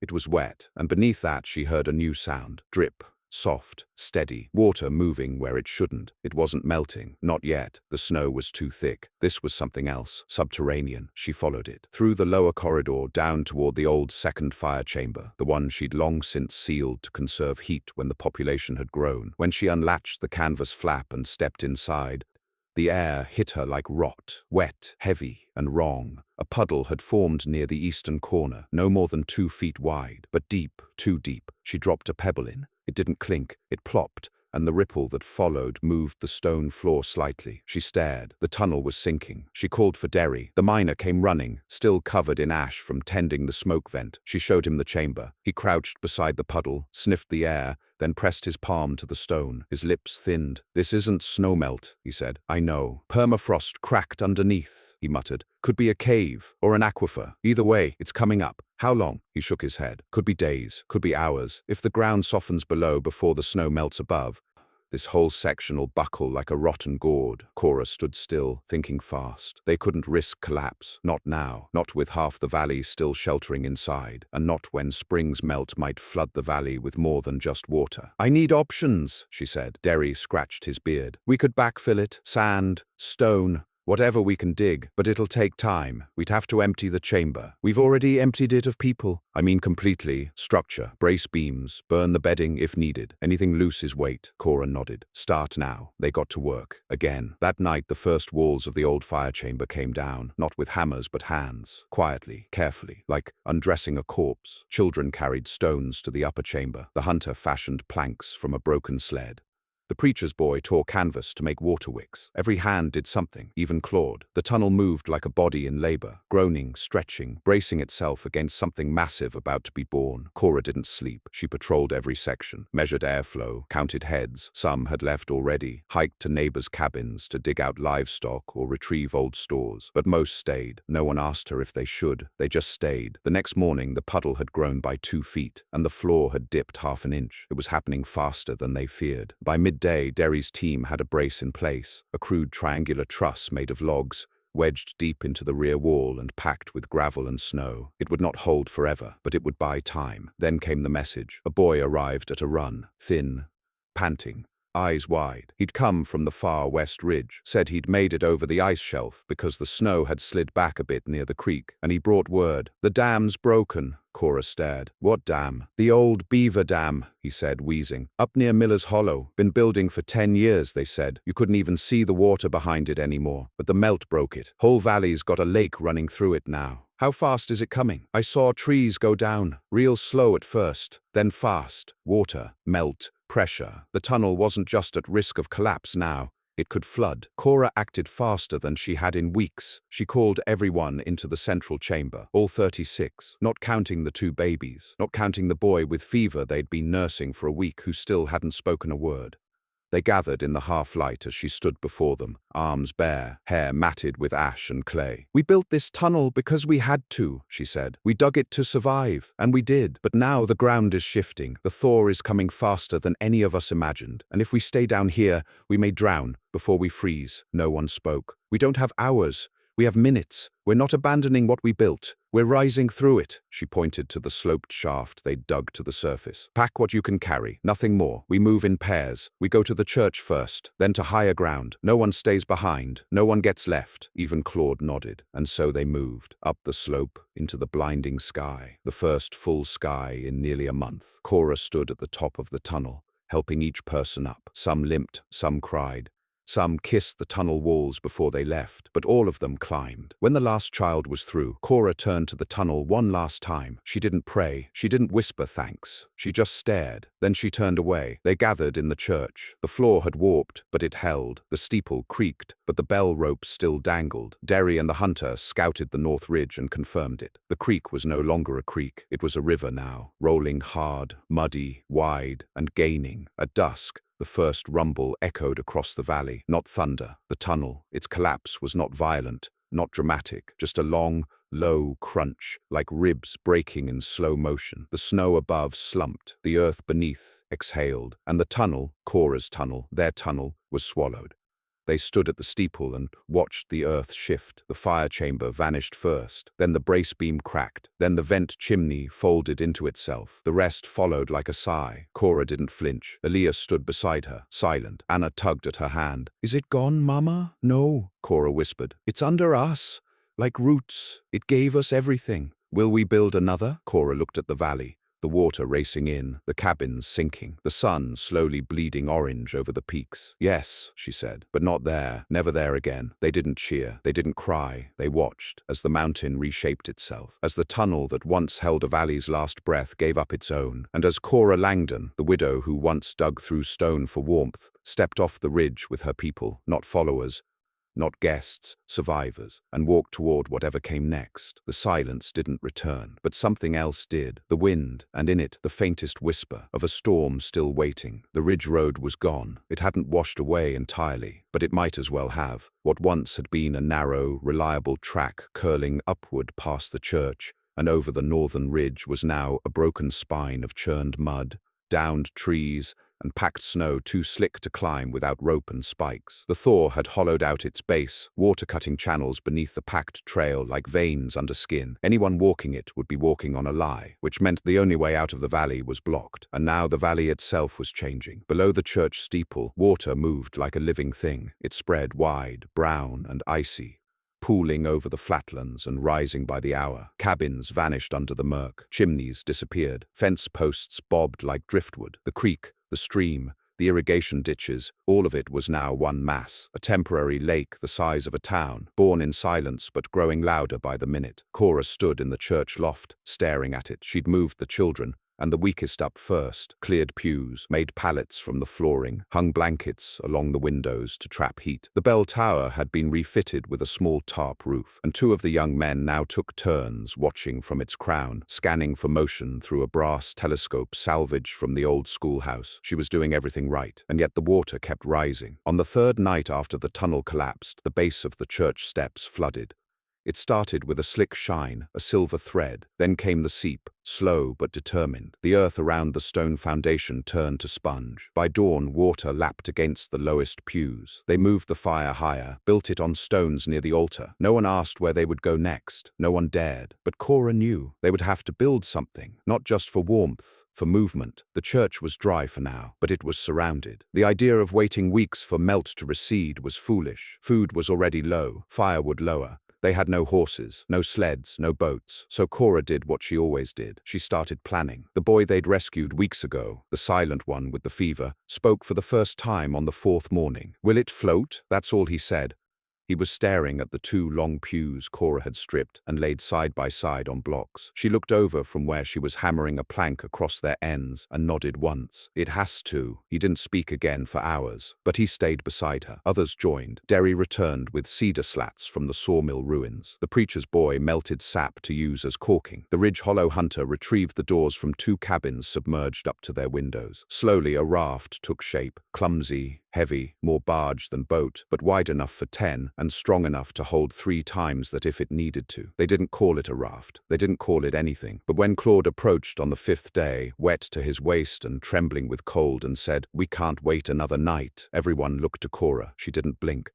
It was wet, and beneath that she heard a new sound. Drip. Soft, steady, water moving where it shouldn't. It wasn't melting, not yet. The snow was too thick. This was something else, subterranean. She followed it. Through the lower corridor, down toward the old second fire chamber, the one she'd long since sealed to conserve heat when the population had grown. When she unlatched the canvas flap and stepped inside, The air hit her like rot, wet, heavy, and wrong. A puddle had formed near the eastern corner, no more than 2 feet wide, but deep, too deep. She dropped a pebble in. It didn't clink, it plopped, and the ripple that followed moved the stone floor slightly. She stared. The tunnel was sinking. She called for Derry. The miner came running, still covered in ash from tending the smoke vent. She showed him the chamber. He crouched beside the puddle, sniffed the air, then pressed his palm to the stone. His lips thinned. "This isn't snowmelt," he said. "I know. Permafrost cracked underneath," he muttered. "Could be a cave or an aquifer. Either way, it's coming up. How long?" He shook his head. "Could be days, could be hours. If the ground softens below before the snow melts above, this whole section'll buckle like a rotten gourd." Cora stood still, thinking fast. They couldn't risk collapse. Not now. Not with half the valley still sheltering inside. And not when spring's melt might flood the valley with more than just water. "I need options," she said. Derry scratched his beard. "We could backfill it. Sand, stone, whatever we can dig, but it'll take time. We'd have to empty the chamber. We've already emptied it of people. I mean completely. Structure, brace beams, burn the bedding if needed. Anything loose is weight." Cora nodded. "Start now." They got to work. Again. That night the first walls of the old fire chamber came down, not with hammers but hands. Quietly, carefully, like undressing a corpse. Children carried stones to the upper chamber. The hunter fashioned planks from a broken sled. The preacher's boy tore canvas to make water wicks. Every hand did something, even clawed. The tunnel moved like a body in labor, groaning, stretching, bracing itself against something massive about to be born. Cora didn't sleep. She patrolled every section, measured airflow, counted heads. Some had left already, hiked to neighbors' cabins to dig out livestock or retrieve old stores. But most stayed. No one asked her if they should. They just stayed. The next morning, the puddle had grown by 2 feet, and the floor had dipped half an inch. It was happening faster than they feared. By midday, Derry's team had a brace in place, a crude triangular truss made of logs, wedged deep into the rear wall and packed with gravel and snow. It would not hold forever, but it would buy time. Then came the message. A boy arrived at a run, thin, panting, eyes wide. He'd come from the far west ridge, said he'd made it over the ice shelf because the snow had slid back a bit near the creek, and he brought word. "The dam's broken." Cora stared. "What dam?" "The old beaver dam," he said, wheezing. "Up near Miller's Hollow. Been building for 10 years, they said. You couldn't even see the water behind it anymore. But the melt broke it. Whole valley's got a lake running through it now. How fast is it coming? I saw trees go down. Real slow at first, then fast. Water, melt, pressure. The tunnel wasn't just at risk of collapse now. It could flood. Cora acted faster than she had in weeks. She called everyone into the central chamber, all 36, not counting the 2 babies, not counting the boy with fever they'd been nursing for a week who still hadn't spoken a word. They gathered in the half-light as she stood before them, arms bare, hair matted with ash and clay. "We built this tunnel because we had to," she said. "We dug it to survive, and we did. But now the ground is shifting. The thaw is coming faster than any of us imagined. And if we stay down here, we may drown before we freeze." No one spoke. "We don't have hours. We have minutes. We're not abandoning what we built. We're rising through it." She pointed to the sloped shaft they'd dug to the surface. "Pack what you can carry, nothing more. We move in pairs. We go to the church first, then to higher ground. No one stays behind. No one gets left." Even Claude nodded. And so they moved, up the slope, into the blinding sky. The first full sky in nearly a month. Cora stood at the top of the tunnel, helping each person up. Some limped, some cried. Some kissed the tunnel walls before they left, but all of them climbed. When the last child was through, Cora turned to the tunnel one last time. She didn't pray. She didn't whisper thanks. She just stared. Then she turned away. They gathered in the church. The floor had warped, but it held. The steeple creaked, but the bell ropes still dangled. Derry and the hunter scouted the north ridge and confirmed it. The creek was no longer a creek. It was a river now, rolling hard, muddy, wide, and gaining. At dusk, the first rumble echoed across the valley. Not thunder. The tunnel. Its collapse was not violent, not dramatic, just a long, low crunch, like ribs breaking in slow motion. The snow above slumped. The earth beneath exhaled. And the tunnel, Cora's tunnel, their tunnel, was swallowed. They stood at the steeple and watched the earth shift. The fire chamber vanished first, then the brace beam cracked, then the vent chimney folded into itself. The rest followed like a sigh. Cora didn't flinch. Elias stood beside her, silent. Anna tugged at her hand. "Is it gone, Mama?" "No," Cora whispered. "It's under us, like roots. It gave us everything." "Will we build another?" Cora looked at the valley. the water racing in, the cabins sinking, the sun slowly bleeding orange over the peaks. "Yes," she said, "but not there, never there again." They didn't cheer, they didn't cry, they watched as the mountain reshaped itself, as the tunnel that once held a valley's last breath gave up its own, and as Cora Langdon, the widow who once dug through stone for warmth, stepped off the ridge with her people, not followers, not guests, survivors, and walked toward whatever came next. The silence didn't return, but something else did. The wind, and in it the faintest whisper of a storm still waiting. The ridge road was gone. It hadn't washed away entirely, but it might as well have. What once had been a narrow, reliable track curling upward past the church and over the northern ridge was now a broken spine of churned mud, downed trees, and packed snow too slick to climb without rope and spikes. The thaw had hollowed out its base, water-cutting channels beneath the packed trail like veins under skin. Anyone walking it would be walking on a lie, which meant the only way out of the valley was blocked. And now the valley itself was changing. Below the church steeple, water moved like a living thing. It spread wide, brown and icy, pooling over the flatlands and rising by the hour. Cabins vanished under the murk. Chimneys disappeared. Fence posts bobbed like driftwood. The creek, the stream, the irrigation ditches, all of it was now one mass, a temporary lake the size of a town, born in silence but growing louder by the minute. Cora stood in the church loft, staring at it. She'd moved the children, and the weakest up first, cleared pews, made pallets from the flooring, hung blankets along the windows to trap heat. The bell tower had been refitted with a small tarp roof, and two of the young men now took turns watching from its crown, scanning for motion through a brass telescope salvaged from the old schoolhouse. She was doing everything right, and yet the water kept rising. On the third night after the tunnel collapsed, the base of the church steps flooded. It started with a slick shine, a silver thread. Then came the seep, slow but determined. The earth around the stone foundation turned to sponge. By dawn, water lapped against the lowest pews. They moved the fire higher, built it on stones near the altar. No one asked where they would go next. No one dared. But Cora knew they would have to build something, not just for warmth, for movement. The church was dry for now, but it was surrounded. The idea of waiting weeks for melt to recede was foolish. Food was already low, firewood lower. They had no horses, no sleds, no boats, so Cora did what she always did. She started planning. The boy they'd rescued weeks ago, the silent one with the fever, spoke for the first time on the fourth morning. "Will it float?" That's all he said. He was staring at the two long pews Cora had stripped and laid side by side on blocks. She looked over from where she was hammering a plank across their ends and nodded once. "It has to." He didn't speak again for hours, but he stayed beside her. Others joined. Derry returned with cedar slats from the sawmill ruins. The preacher's boy melted sap to use as caulking. The Ridge Hollow hunter retrieved the doors from two cabins submerged up to their windows. Slowly a raft took shape, clumsy, heavy, more barge than boat, but wide enough for 10 and strong enough to hold 3 times that if it needed to. They didn't call it a raft. They didn't call it anything. But when Claude approached on the 5th day, wet to his waist and trembling with cold, and said, "We can't wait another night," everyone looked to Cora. She didn't blink.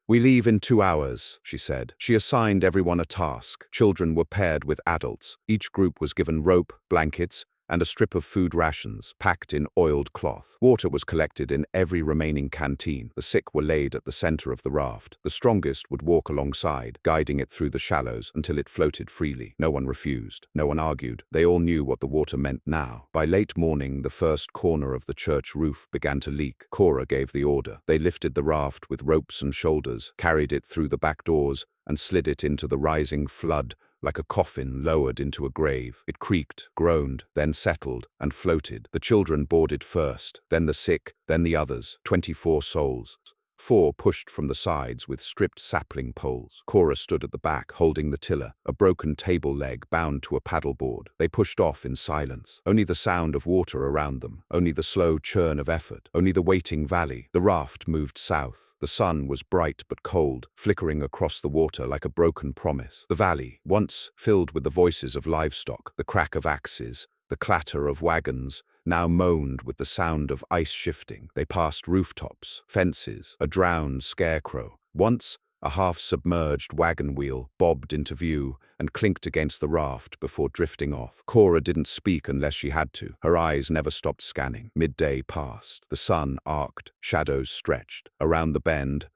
"We leave in 2 hours," she said. She assigned everyone a task. Children were paired with adults. Each group was given rope, blankets, and a strip of food rations, packed in oiled cloth. Water was collected in every remaining canteen. The sick were laid at the center of the raft. The strongest would walk alongside, guiding it through the shallows until it floated freely. No one refused. No one argued. They all knew what the water meant now. By late morning, the first corner of the church roof began to leak. Cora gave the order. They lifted the raft with ropes and shoulders, carried it through the back doors, and slid it into the rising flood, like a coffin lowered into a grave. It creaked, groaned, then settled, and floated. The children boarded first, then the sick, then the others, 24 souls. 4 pushed from the sides with stripped sapling poles. Cora stood at the back, holding the tiller, a broken table leg bound to a paddleboard. They pushed off in silence. Only the sound of water around them, only the slow churn of effort, only the waiting valley. The raft moved south. The sun was bright but cold, flickering across the water like a broken promise. The valley, once filled with the voices of livestock, the crack of axes, the clatter of wagons, now moaned with the sound of ice shifting. They passed rooftops, fences, a drowned scarecrow. Once, a half-submerged wagon wheel bobbed into view and clinked against the raft before drifting off. Cora didn't speak unless she had to. Her eyes never stopped scanning. Midday passed. The sun arced, shadows stretched. Around the bend,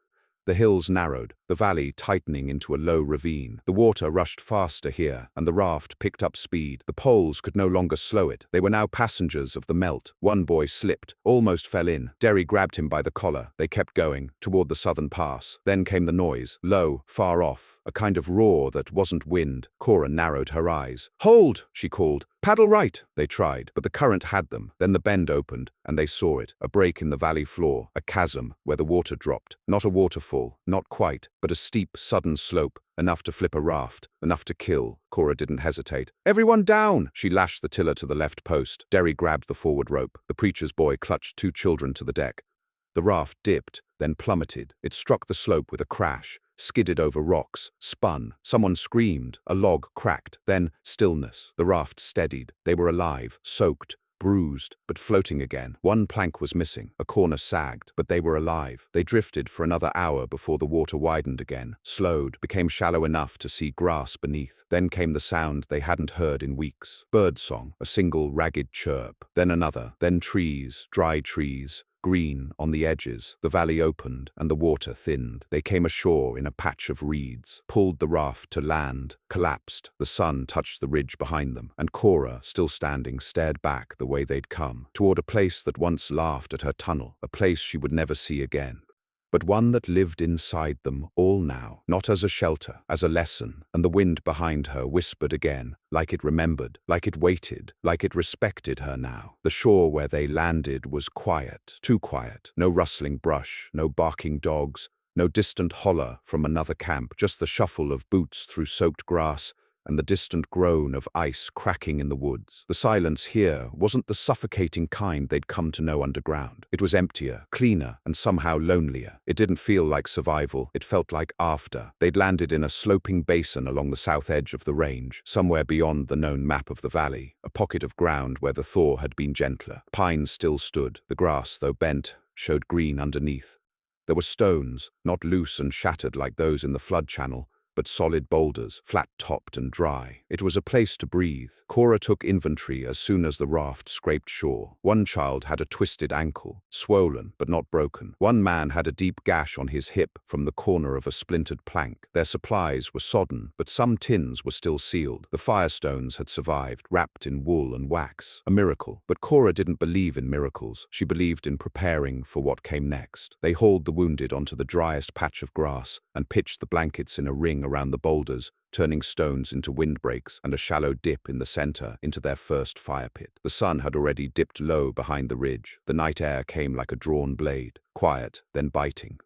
The hills narrowed, the valley tightening into a low ravine. The water rushed faster here, and the raft picked up speed. The poles could no longer slow it. They were now passengers of the melt. One boy slipped, almost fell in. Derry grabbed him by the collar. They kept going, toward the southern pass. Then came the noise, low, far off, a kind of roar that wasn't wind. Cora narrowed her eyes. "Hold!" she called. "Paddle right!" They tried, but the current had them. Then the bend opened, and they saw it, a break in the valley floor, a chasm where the water dropped. Not a waterfall, not quite, but a steep, sudden slope, enough to flip a raft, enough to kill. Cora didn't hesitate. "Everyone down!" She lashed the tiller to the left post. Derry grabbed the forward rope. The preacher's boy clutched 2 children to the deck. The raft dipped, then plummeted. It struck the slope with a crash, skidded over rocks, spun. Someone screamed. A log cracked. Then stillness. The raft steadied. They were alive, soaked, bruised, but floating again. One plank was missing. A corner sagged, but they were alive. They drifted for another hour before the water widened again, slowed, became shallow enough to see grass beneath. Then came the sound they hadn't heard in weeks. Birdsong, a single ragged chirp. Then another. Then trees, dry trees, green on the edges. The valley opened, and the water thinned. They came ashore in a patch of reeds, pulled the raft to land, collapsed. The sun touched the ridge behind them, and Cora, still standing, stared back the way they'd come, toward a place that once laughed at her tunnel, a place she would never see again. But one that lived inside them all now, not as a shelter, as a lesson, and the wind behind her whispered again, like it remembered, like it waited, like it respected her now. The shore where they landed was quiet, too quiet. No rustling brush, no barking dogs, no distant holler from another camp, just the shuffle of boots through soaked grass, and the distant groan of ice cracking in the woods. The silence here wasn't the suffocating kind they'd come to know underground. It was emptier, cleaner, and somehow lonelier. It didn't feel like survival, it felt like after. They'd landed in a sloping basin along the south edge of the range, somewhere beyond the known map of the valley, a pocket of ground where the thaw had been gentler. Pines still stood. The grass, though bent, showed green underneath. There were stones, not loose and shattered like those in the flood channel, but solid boulders, flat-topped and dry. It was a place to breathe. Cora took inventory as soon as the raft scraped shore. One child had a twisted ankle, swollen but not broken. One man had a deep gash on his hip from the corner of a splintered plank. Their supplies were sodden, but some tins were still sealed. The firestones had survived, wrapped in wool and wax. A miracle. But Cora didn't believe in miracles. She believed in preparing for what came next. They hauled the wounded onto the driest patch of grass and pitched the blankets in a ring around the boulders, turning stones into windbreaks and a shallow dip in the center into their first fire pit. The sun had already dipped low behind the ridge. The night air came like a drawn blade, quiet, then biting.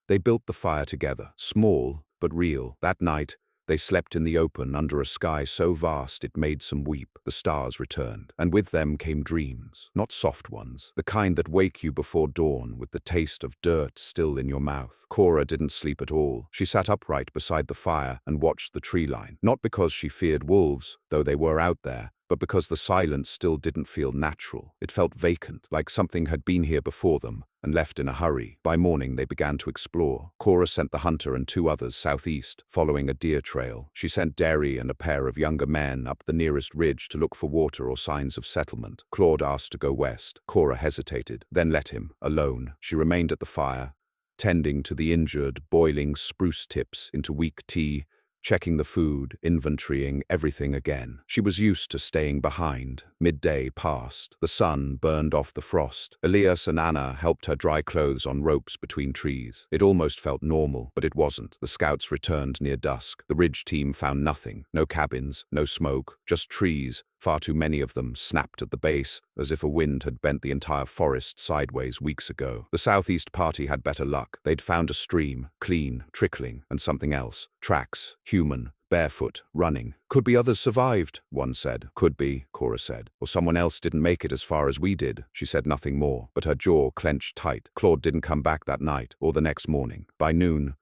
They built the fire together, small but real. That night, they slept in the open under a sky so vast it made some weep. The stars returned, and with them came dreams. Not soft ones, the kind that wake you before dawn with the taste of dirt still in your mouth. Cora didn't sleep at all. She sat upright beside the fire and watched the tree line. Not because she feared wolves, though they were out there, but because the silence still didn't feel natural. It felt vacant, like something had been here before them and left in a hurry. By morning, they began to explore. Cora sent the hunter and 2 others southeast, following a deer trail. She sent Derry and a pair of younger men up the nearest ridge to look for water or signs of settlement. Claude asked to go west. Cora hesitated, then let him, alone. She remained at the fire, tending to the injured, boiling spruce tips into weak tea, checking the food, inventorying everything again. She was used to staying behind. Midday passed. The sun burned off the frost. Elias and Anna helped her dry clothes on ropes between trees. It almost felt normal, but it wasn't. The scouts returned near dusk. The ridge team found nothing. No cabins, no smoke, just trees. Far too many of them snapped at the base, as if a wind had bent the entire forest sideways weeks ago. The southeast party had better luck. They'd found a stream, clean, trickling, and something else. Tracks, human, barefoot, running. Could be others survived, one said. Could be, Cora said. Or someone else didn't make it as far as we did. She said nothing more, but her jaw clenched tight. Claude didn't come back that night, or the next morning. By noon,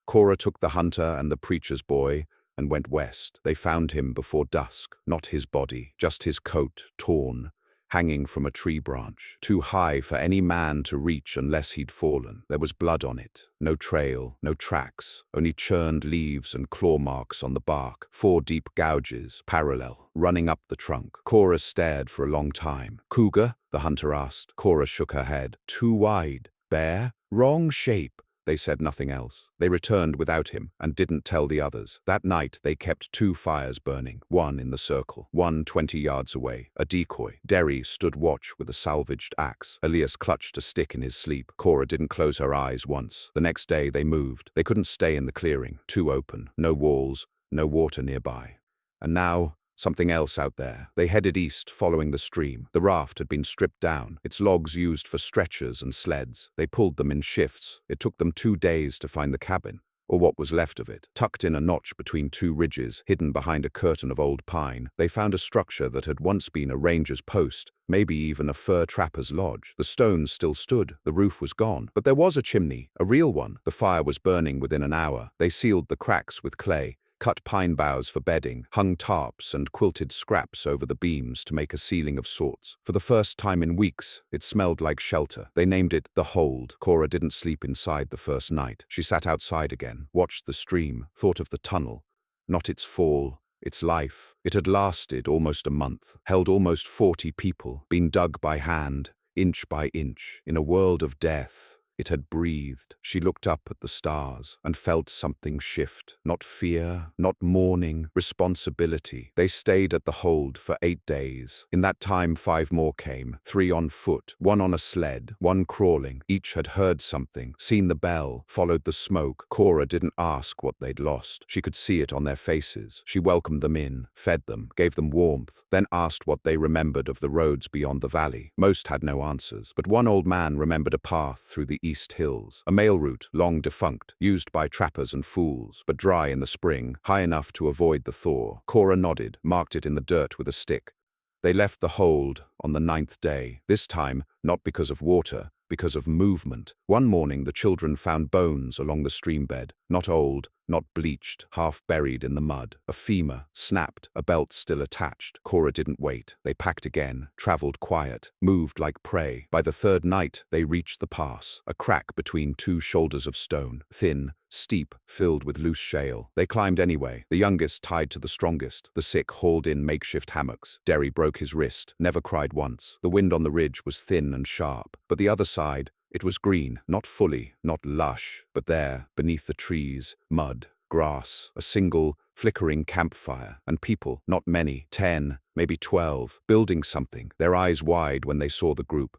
Cora took the hunter and the preacher's boy and went west. They found him before dusk. Not his body, just his coat, torn, hanging from a tree branch, too high for any man to reach unless he'd fallen. There was blood on it. No trail, no tracks, only churned leaves and claw marks on the bark. 4 deep gouges, parallel, running up the trunk. Cora stared for a long time. Cougar? The hunter asked. Cora shook her head. Too wide. Bear? Wrong shape. They said nothing else. They returned without him and didn't tell the others. That night they kept 2 fires burning, one in the circle, one 20 yards away, a decoy. Derry stood watch with a salvaged axe. Elias clutched a stick in his sleep. Cora didn't close her eyes once. The next day they moved. They couldn't stay in the clearing, too open, no walls, no water nearby. And now, something else out there. They headed east, following the stream. The raft had been stripped down, its logs used for stretchers and sleds. They pulled them in shifts. It took them 2 days to find the cabin, or what was left of it. Tucked in a notch between 2 ridges, hidden behind a curtain of old pine, they found a structure that had once been a ranger's post, maybe even a fur trapper's lodge. The stones still stood, the roof was gone, but there was a chimney, a real one. The fire was burning within an hour. They sealed the cracks with clay, cut pine boughs for bedding, hung tarps and quilted scraps over the beams to make a ceiling of sorts. For the first time in weeks, it smelled like shelter. They named it the Hold. Cora didn't sleep inside the first night. She sat outside again, watched the stream, thought of the tunnel. Not its fall, its life. It had lasted almost a month, held almost 40 people, been dug by hand, inch by inch, in a world of death. It had breathed. She looked up at the stars and felt something shift. Not fear, not mourning, responsibility. They stayed at the Hold for 8 days. In that time 5 more came, 3 on foot, 1 on a sled, 1 crawling. Each had heard something, seen the bell, followed the smoke. Cora didn't ask what they'd lost. She could see it on their faces. She welcomed them in, fed them, gave them warmth, then asked what they remembered of the roads beyond the valley. Most had no answers, but one old man remembered a path through the East Hills, a mail route long defunct, used by trappers and fools, but dry in the spring, high enough to avoid the thaw. Cora nodded, marked it in the dirt with a stick. They left the Hold on the 9th day, this time not because of water, because of movement. One morning the children found bones along the stream bed, not old, not bleached, half buried in the mud. A femur, snapped, a belt still attached. Cora didn't wait. They packed again, traveled quiet, moved like prey. By the 3rd night, they reached the pass, a crack between 2 shoulders of stone, thin, steep, filled with loose shale. They climbed anyway, the youngest tied to the strongest, the sick hauled in makeshift hammocks. Derry broke his wrist, never cried once. The wind on the ridge was thin and sharp, but the other side, it was green, not fully, not lush, but there, beneath the trees, mud, grass, a single, flickering campfire, and people, not many, 10, maybe 12, building something, their eyes wide when they saw the group.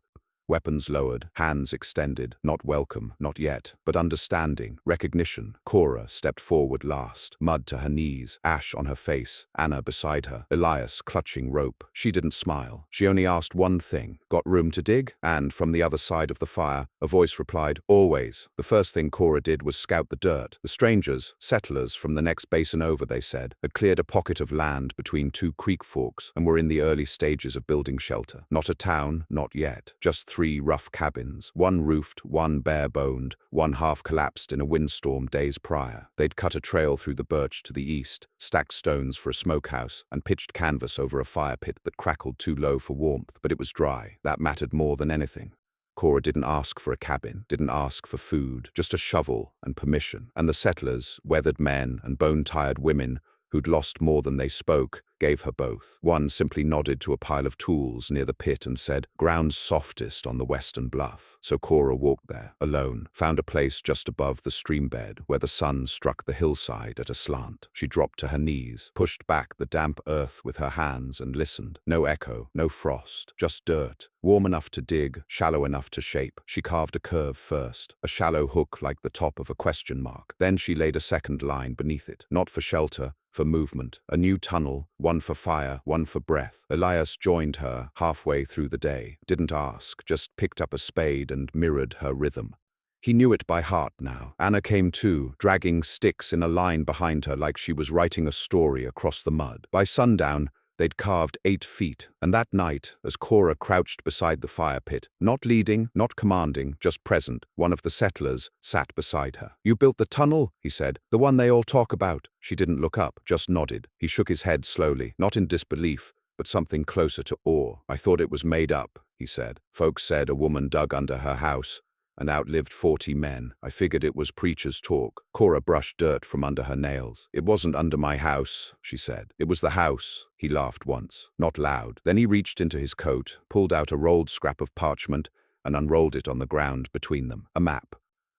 Weapons lowered, hands extended, not welcome, not yet, but understanding, recognition. Cora stepped forward last, mud to her knees, ash on her face, Anna beside her, Elias clutching rope. She didn't smile. She only asked one thing, got room to dig? And from the other side of the fire, a voice replied, always. The first thing Cora did was scout the dirt. The strangers, settlers from the next basin over, they said, had cleared a pocket of land between 2 creek forks and were in the early stages of building shelter. Not a town, not yet, just 3 rough cabins, 1 roofed, 1 bare-boned, 1 half-collapsed in a windstorm days prior. They'd cut a trail through the birch to the east, stacked stones for a smokehouse, and pitched canvas over a fire pit that crackled too low for warmth, but it was dry. That mattered more than anything. Cora didn't ask for a cabin, didn't ask for food, just a shovel and permission. And the settlers, weathered men and bone-tired women, who'd lost more than they spoke, gave her both. One simply nodded to a pile of tools near the pit and said, ground's softest on the western bluff. So Cora walked there, alone, found a place just above the stream bed where the sun struck the hillside at a slant. She dropped to her knees, pushed back the damp earth with her hands and listened. No echo, no frost, just dirt. Warm enough to dig, shallow enough to shape. She carved a curve first, a shallow hook like the top of a question mark. Then she laid a second line beneath it, not for shelter, for movement. A new tunnel, 1 for fire, 1 for breath. Elias joined her halfway through the day, didn't ask, just picked up a spade and mirrored her rhythm. He knew it by heart now. Anna came too, dragging sticks in a line behind her like she was writing a story across the mud. By sundown, they'd carved 8 feet, and that night, as Cora crouched beside the fire pit, not leading, not commanding, just present, one of the settlers sat beside her. You built the tunnel, he said, the one they all talk about. She didn't look up, just nodded. He shook his head slowly, not in disbelief, but something closer to awe. I thought it was made up, he said. Folks said a woman dug under her house and outlived 40 men. I figured it was preacher's talk. Cora brushed dirt from under her nails. It wasn't under my house, she said. It was the house. He laughed once, not loud. Then he reached into his coat, pulled out a rolled scrap of parchment, and unrolled it on the ground between them. A map.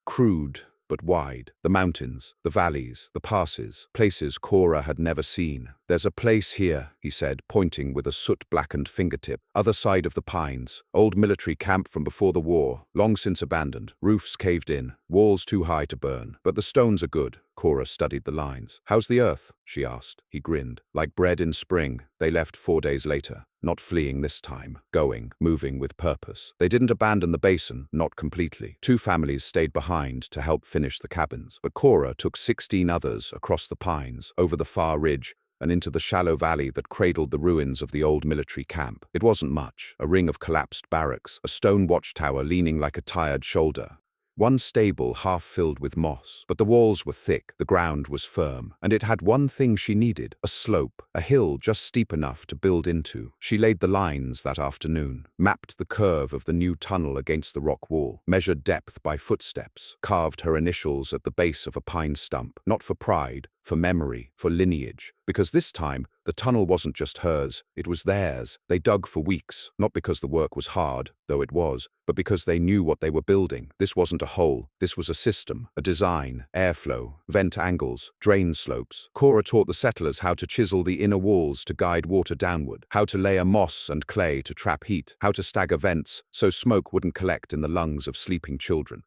Crude, but wide. The mountains, the valleys, the passes, places Cora had never seen. "There's a place here," he said, pointing with a soot-blackened fingertip. "Other side of the pines. Old military camp from before the war, long since abandoned. Roofs caved in, walls too high to burn. But the stones are good." Cora studied the lines. "How's the earth?" she asked. He grinned. "Like bread in spring." They left 4 days later. Not fleeing this time. Going, moving with purpose. They didn't abandon the basin, not completely. 2 families stayed behind to help finish the cabins. But Cora took 16 others across the pines, over the far ridge, and into the shallow valley that cradled the ruins of the old military camp. It wasn't much. A ring of collapsed barracks, a stone watchtower leaning like a tired shoulder. One stable half filled with moss, but the walls were thick, the ground was firm, and it had one thing she needed, a slope, a hill just steep enough to build into. She laid the lines that afternoon, mapped the curve of the new tunnel against the rock wall, measured depth by footsteps, carved her initials at the base of a pine stump, not for pride, for memory, for lineage, because this time, the tunnel wasn't just hers, it was theirs. They dug for weeks, not because the work was hard, though it was, but because they knew what they were building. This wasn't a hole, this was a system, a design, airflow, vent angles, drain slopes. Cora taught the settlers how to chisel the inner walls to guide water downward, how to layer moss and clay to trap heat, how to stagger vents so smoke wouldn't collect in the lungs of sleeping children.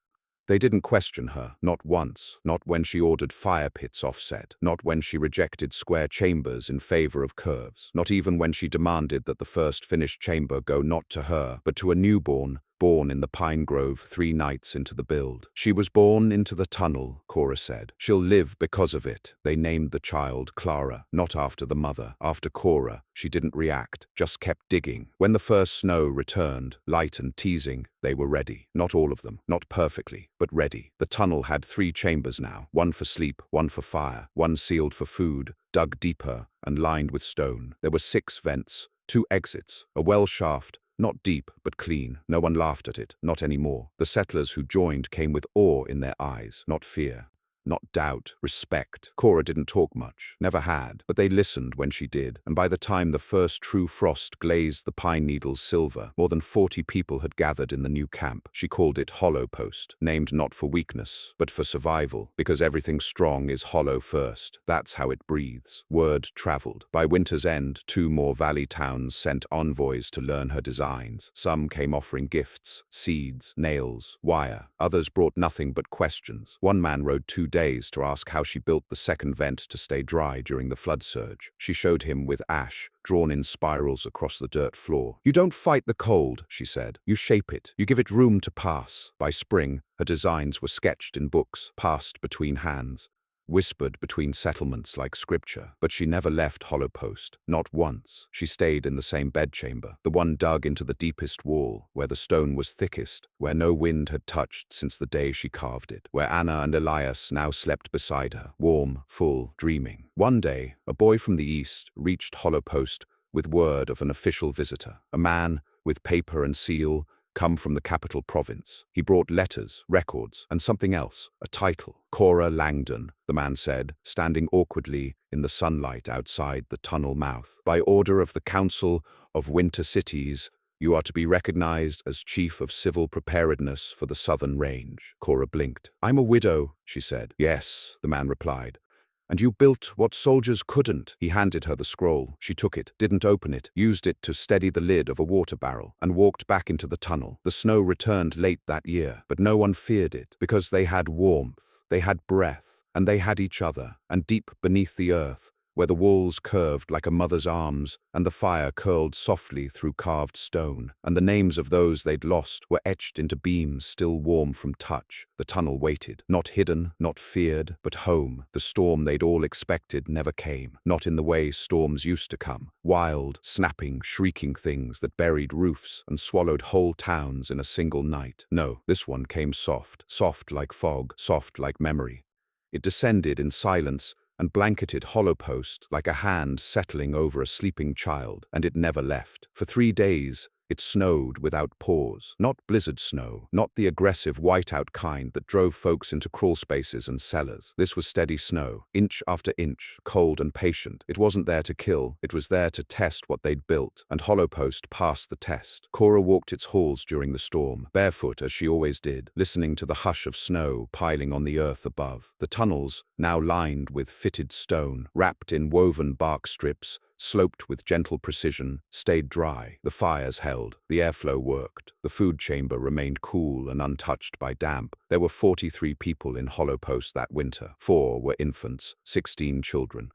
They didn't question her, not once, not when she ordered fire pits offset, not when she rejected square chambers in favor of curves, not even when she demanded that the first finished chamber go not to her, but to a newborn, born in the pine grove 3 nights into the build. She was born into the tunnel, Cora said. She'll live because of it. They named the child Clara, not after the mother, after Cora. She didn't react, just kept digging. When the first snow returned, light and teasing, they were ready. Not all of them, not perfectly, but ready. The tunnel had 3 chambers now, one for sleep, one for fire, one sealed for food, dug deeper and lined with stone. There were 6 vents, 2 exits, a well shaft, not deep, but clean. No one laughed at it, not anymore. The settlers who joined came with awe in their eyes, not fear. Not doubt, respect. Cora didn't talk much, never had, but they listened when she did, and by the time the first true frost glazed the pine needles silver, more than 40 people had gathered in the new camp. She called it Hollow Post, named not for weakness, but for survival, because everything strong is hollow first. That's how it breathes. Word traveled. By winter's end, 2 more valley towns sent envoys to learn her designs. Some came offering gifts, seeds, nails, wire. Others brought nothing but questions. One man rode 2 days to ask how she built the second vent to stay dry during the flood surge. She showed him with ash, drawn in spirals across the dirt floor. "You don't fight the cold," she said. "You shape it. You give it room to pass." By spring, her designs were sketched in books, passed between hands, whispered between settlements like scripture. But she never left Hollow Post, not once. She stayed in the same bedchamber, the one dug into the deepest wall, where the stone was thickest, where no wind had touched since the day she carved it, where Anna and Elias now slept beside her, warm, full, dreaming. One day, a boy from the east reached Hollow Post with word of an official visitor, a man with paper and seal, come from the capital province. He brought letters, records, and something else, a title. Cora Langdon, the man said, standing awkwardly in the sunlight outside the tunnel mouth. "By order of the Council of Winter Cities, you are to be recognized as Chief of Civil Preparedness for the Southern Range." Cora blinked. "I'm a widow," she said. "Yes," the man replied. "And you built what soldiers couldn't." He handed her the scroll. She took it, didn't open it, used it to steady the lid of a water barrel, and walked back into the tunnel. The snow returned late that year, but no one feared it, because they had warmth, they had breath, and they had each other. And deep beneath the earth, where the walls curved like a mother's arms, and the fire curled softly through carved stone, and the names of those they'd lost were etched into beams still warm from touch, the tunnel waited. Not hidden, not feared, but home. The storm they'd all expected never came, not in the way storms used to come. Wild, snapping, shrieking things that buried roofs and swallowed whole towns in a single night. No, this one came soft, soft like fog, soft like memory. It descended in silence and blanketed Hollow Post like a hand settling over a sleeping child, and it never left. For 3 days, It snowed without pause. Not blizzard snow, not the aggressive whiteout kind that drove folks into crawl spaces and cellars. This was steady snow, inch after inch, cold and patient. It wasn't there to kill, it was there to test what they'd built, and Hollowpost passed the test. Cora walked its halls during the storm, barefoot as she always did, listening to the hush of snow piling on the earth above. The tunnels, now lined with fitted stone, wrapped in woven bark strips, sloped with gentle precision, stayed dry. The fires held, the airflow worked, the food chamber remained cool and untouched by damp. There were 43 people in Hollowpost that winter. 4 were infants, 16 children.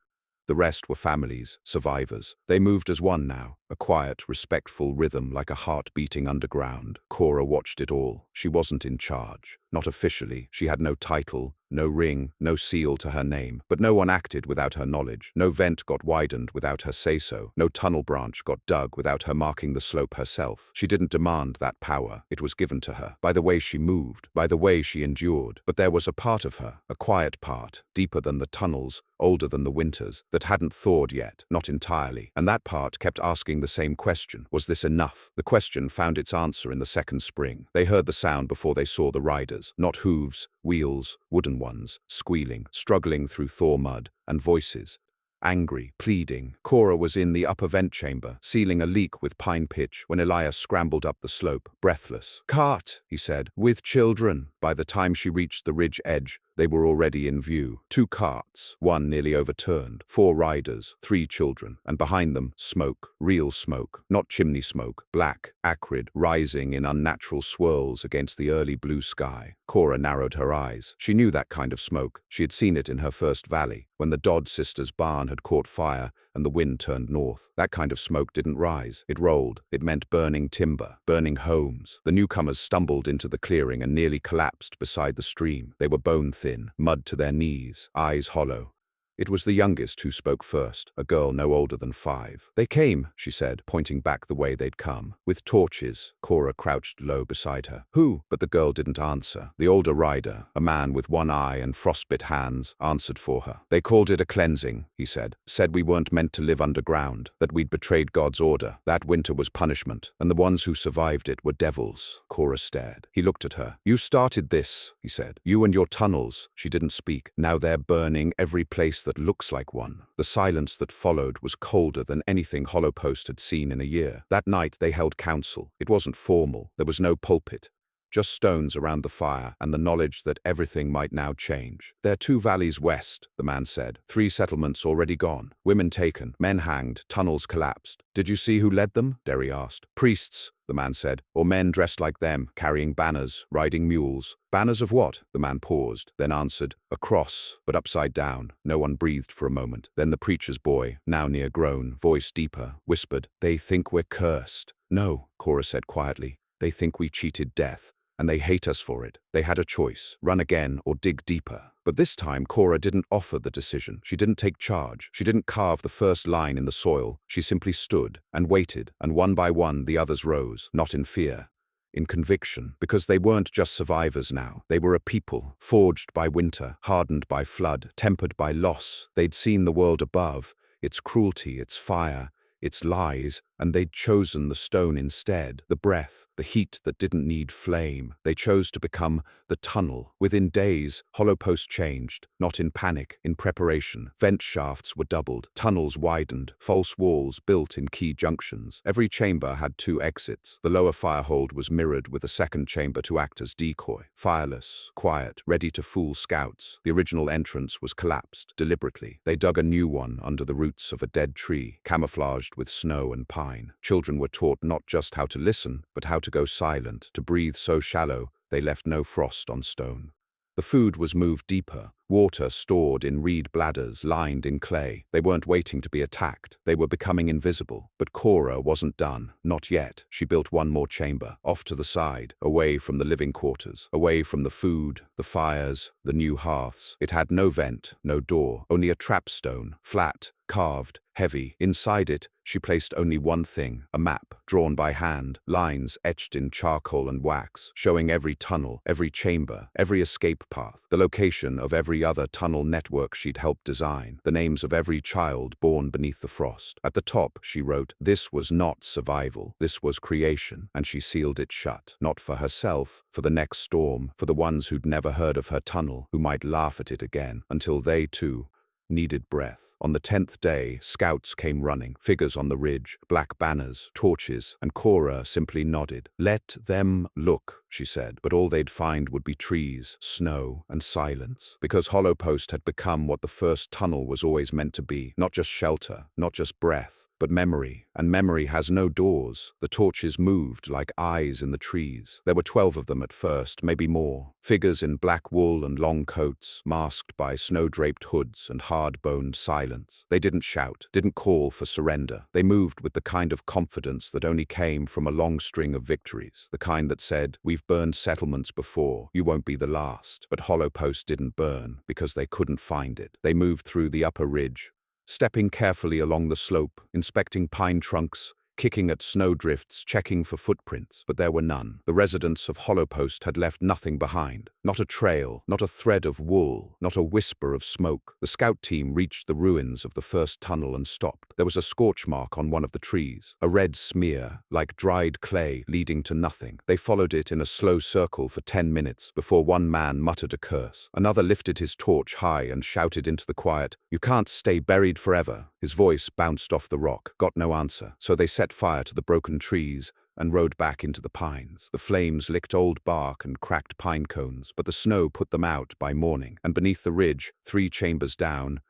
The rest were families, survivors. They moved as one now, a quiet, respectful rhythm like a heart beating underground. Cora watched it all. She wasn't in charge. Not officially. She had no title, no ring, no seal to her name. But no one acted without her knowledge. No vent got widened without her say-so. No tunnel branch got dug without her marking the slope herself. She didn't demand that power. It was given to her, by the way she moved, by the way she endured. But there was a part of her, a quiet part, deeper than the tunnels, older than the winters, that hadn't thawed yet, not entirely. And that part kept asking the same question. Was this enough? The question found its answer in the second spring. They heard the sound before they saw the riders. Not hooves, wheels, wooden ones, squealing, struggling through thaw mud, and voices. Angry, pleading. Cora was in the upper vent chamber, sealing a leak with pine pitch when Elias scrambled up the slope, breathless. "Cart," he said, "with children." By the time she reached the ridge edge, they were already in view. 2 carts, one nearly overturned, 4 riders, 3 children, and behind them, smoke, real smoke, not chimney smoke, black, acrid, rising in unnatural swirls against the early blue sky. Cora narrowed her eyes. She knew that kind of smoke. She had seen it in her first valley, when the Dodd sisters' barn had caught fire and the wind turned north. That kind of smoke didn't rise. It rolled. It meant burning timber, burning homes. The newcomers stumbled into the clearing and nearly collapsed beside the stream. They were bone-thin, mud to their knees, eyes hollow. It was the youngest who spoke first, a girl no older than 5. "They came," she said, pointing back the way they'd come. "With torches." Cora crouched low beside her. "Who?" But the girl didn't answer. The older rider, a man with one eye and frostbit hands, answered for her. "They called it a cleansing," he said. "Said we weren't meant to live underground, that we'd betrayed God's order. That winter was punishment, and the ones who survived it were devils." Cora stared. He looked at her. "You started this," he said. "You and your tunnels." She didn't speak. "Now they're burning every place that looks like one." The silence that followed was colder than anything Hollowpost had seen in a year. That night they held council. It wasn't formal. There was no pulpit. Just stones around the fire and the knowledge that everything might now change. "They're 2 valleys west," the man said. 3 settlements already gone. Women taken, men hanged, tunnels collapsed. "Did you see who led them?" Derry asked. "Priests," the man said, "or men dressed like them, carrying banners, riding mules." "Banners of what?" The man paused, then answered, "A cross, but upside down." No one breathed for a moment. Then the preacher's boy, now near grown, voice deeper, whispered, "They think we're cursed." "No," Cora said quietly. "They think we cheated death. And they hate us for it." They had a choice, run again or dig deeper. But this time Cora didn't offer the decision. She didn't take charge. She didn't carve the first line in the soil. She simply stood and waited, and one by one the others rose, not in fear, in conviction, because they weren't just survivors now. They were a people, forged by winter, hardened by flood, tempered by loss. They'd seen the world above, its cruelty, its fire, its lies, and they'd chosen the stone instead, the breath, the heat that didn't need flame. They chose to become the tunnel. Within days, Hollowpost changed, not in panic, in preparation. Vent shafts were doubled, tunnels widened, false walls built in key junctions. Every chamber had 2 exits. The lower firehold was mirrored with a second chamber to act as decoy. Fireless, quiet, ready to fool scouts. The original entrance was collapsed, deliberately. They dug a new one under the roots of a dead tree, camouflaged with snow and pine. Children were taught not just how to listen, but how to go silent, to breathe so shallow they left no frost on stone. The food was moved deeper, water stored in reed bladders lined in clay. They weren't waiting to be attacked. They were becoming invisible. But Cora wasn't done. Not yet. She built one more chamber, off to the side, away from the living quarters, away from the food, the fires, the new hearths. It had no vent, no door, only a trapstone, flat, carved, heavy. Inside it, She placed only one thing, a map, drawn by hand, lines etched in charcoal and wax, showing every tunnel, every chamber, every escape path, the location of every other tunnel network she'd helped design, the names of every child born beneath the frost. At the top, she wrote, this was not survival, this was creation, and she sealed it shut, not for herself, for the next storm, for the ones who'd never heard of her tunnel, who might laugh at it again, until they, too, needed breath. On the 10th day, scouts came running, figures on the ridge, black banners, torches, and Cora simply nodded. Let them look, she said, but all they'd find would be trees, snow, and silence. Because Hollow Post had become what the first tunnel was always meant to be, not just shelter, not just breath, but memory, and memory has no doors. The torches moved like eyes in the trees. There were 12 of them at first, maybe more. Figures in black wool and long coats, masked by snow-draped hoods and hard-boned silence. They didn't shout, didn't call for surrender. They moved with the kind of confidence that only came from a long string of victories, the kind that said, we've burned settlements before, you won't be the last. But Hollow Post didn't burn, because they couldn't find it. They moved through the upper ridge, stepping carefully along the slope, inspecting pine trunks, kicking at snowdrifts, checking for footprints, but there were none. The residents of Hollow Post had left nothing behind. Not a trail, not a thread of wool, not a whisper of smoke. The scout team reached the ruins of the first tunnel and stopped. There was a scorch mark on one of the trees, a red smear, like dried clay, leading to nothing. They followed it in a slow circle for 10 minutes, before one man muttered a curse. Another lifted his torch high and shouted into the quiet, "You can't stay buried forever." His voice bounced off the rock, got no answer, so they set fire to the broken trees and rode back into the pines. The flames licked old bark and cracked pine cones, but the snow put them out by morning, and beneath the ridge, 3 chambers down,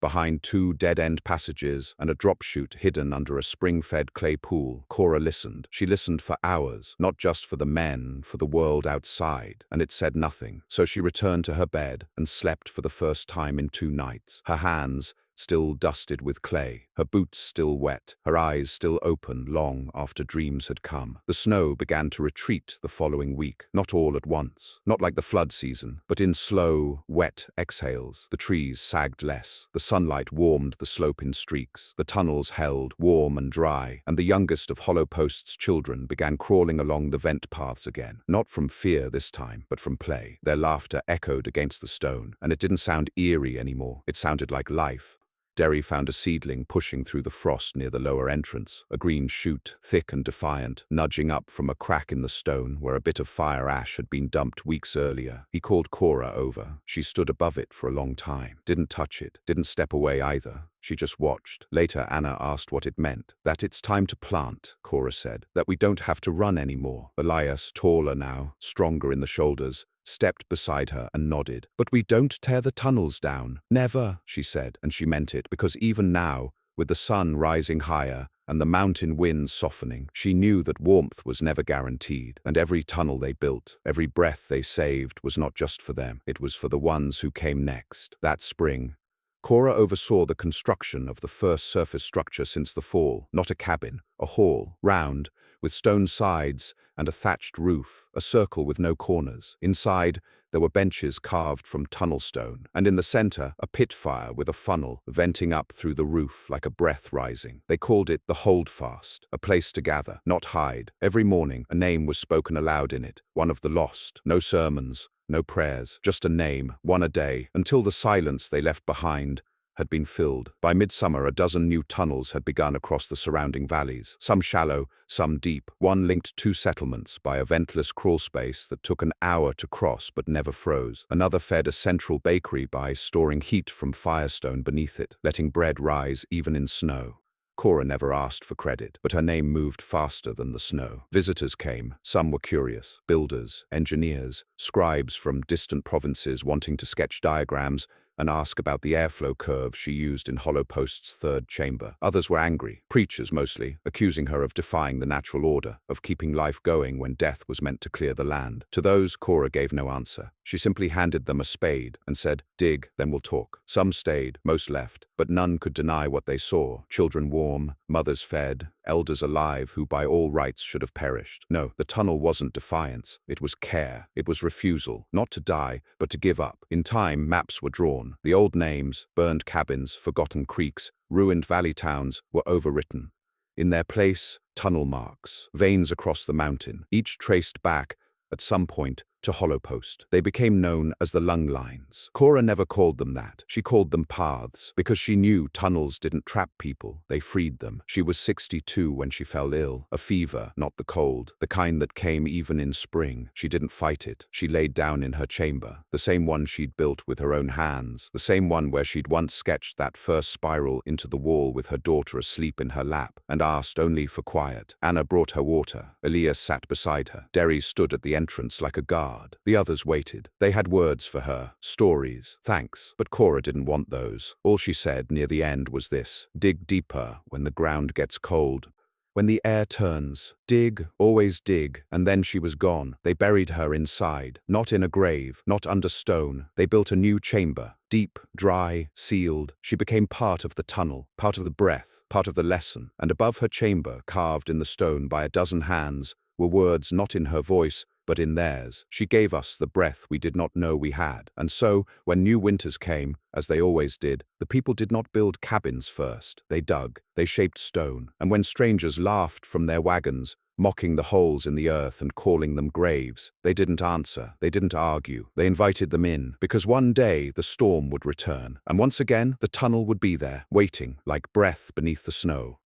behind 2 dead-end passages and a drop chute hidden under a spring-fed clay pool, Cora listened. She listened for hours, not just for the men, for the world outside, and it said nothing. So she returned to her bed and slept for the first time in 2 nights, her hands still dusted with clay, her boots still wet, her eyes still open long after dreams had come. The snow began to retreat the following week, not all at once, not like the flood season, but in slow, wet exhales. The trees sagged less, the sunlight warmed the slope in streaks, the tunnels held warm and dry, and the youngest of Hollow Post's children began crawling along the vent paths again, not from fear this time, but from play. Their laughter echoed against the stone, and it didn't sound eerie anymore, it sounded like life. Derry found a seedling pushing through the frost near the lower entrance, a green shoot, thick and defiant, nudging up from a crack in the stone where a bit of fire ash had been dumped weeks earlier. He called Cora over. She stood above it for a long time, didn't touch it, didn't step away either. She just watched. Later, Anna asked what it meant. That it's time to plant, Cora said. That we don't have to run anymore. Elias, taller now, stronger in the shoulders, stepped beside her and nodded. But we don't tear the tunnels down. Never, she said, and she meant it, because even now, with the sun rising higher and the mountain winds softening, she knew that warmth was never guaranteed, and every tunnel they built, every breath they saved was not just for them, it was for the ones who came next. That spring, Cora oversaw the construction of the first surface structure since the fall, not a cabin, a hall, round, with stone sides and a thatched roof, a circle with no corners. Inside, there were benches carved from tunnel stone, and in the center, a pit fire with a funnel venting up through the roof like a breath rising. They called it the Holdfast, a place to gather, not hide. Every morning, a name was spoken aloud in it, one of the lost. No sermons, no prayers, just a name, one a day, until the silence they left behind had been filled. By midsummer, a dozen new tunnels had begun across the surrounding valleys, some shallow, some deep. One linked 2 settlements by a ventless crawlspace that took an hour to cross but never froze. Another fed a central bakery by storing heat from firestone beneath it, letting bread rise even in snow. Cora never asked for credit, but her name moved faster than the snow. Visitors came. Some were curious. Builders, engineers, scribes from distant provinces wanting to sketch diagrams and ask about the airflow curve she used in Hollow Post's 3rd chamber. Others were angry, preachers mostly, accusing her of defying the natural order, of keeping life going when death was meant to clear the land. To those, Cora gave no answer. She simply handed them a spade and said, "Dig, then we'll talk." Some stayed, most left, but none could deny what they saw. Children warm, mothers fed, elders alive who by all rights should have perished. No, the tunnel wasn't defiance. It was care. It was refusal, not to die, but to give up. In time, maps were drawn. The old names, burned cabins, forgotten creeks, ruined valley towns were overwritten. In their place, tunnel marks, veins across the mountain, each traced back, at some point, to hollow post. They became known as the lung lines. Cora never called them that. She called them paths, because she knew tunnels didn't trap people, they freed them. She was 62 when she fell ill. A fever, not the cold, the kind that came even in spring. She didn't fight it. She laid down in her chamber, the same one she'd built with her own hands, the same one where she'd once sketched that first spiral into the wall with her daughter asleep in her lap, and asked only for quiet. Anna brought her water. Elias sat beside her. Derry stood at the entrance like a guard. The others waited. They had words for her, stories, thanks. But Cora didn't want those. All she said near the end was this: dig deeper when the ground gets cold. When the air turns, dig, always dig, and then she was gone. They buried her inside, not in a grave, not under stone. They built a new chamber, deep, dry, sealed. She became part of the tunnel, part of the breath, part of the lesson. And above her chamber, carved in the stone by a dozen hands, were words not in her voice, but in theirs. She gave us the breath we did not know we had. And so, when new winters came, as they always did, the people did not build cabins first. They dug, they shaped stone. And when strangers laughed from their wagons, mocking the holes in the earth and calling them graves, they didn't answer, they didn't argue. They invited them in, because one day the storm would return. And once again, the tunnel would be there, waiting, like breath beneath the snow.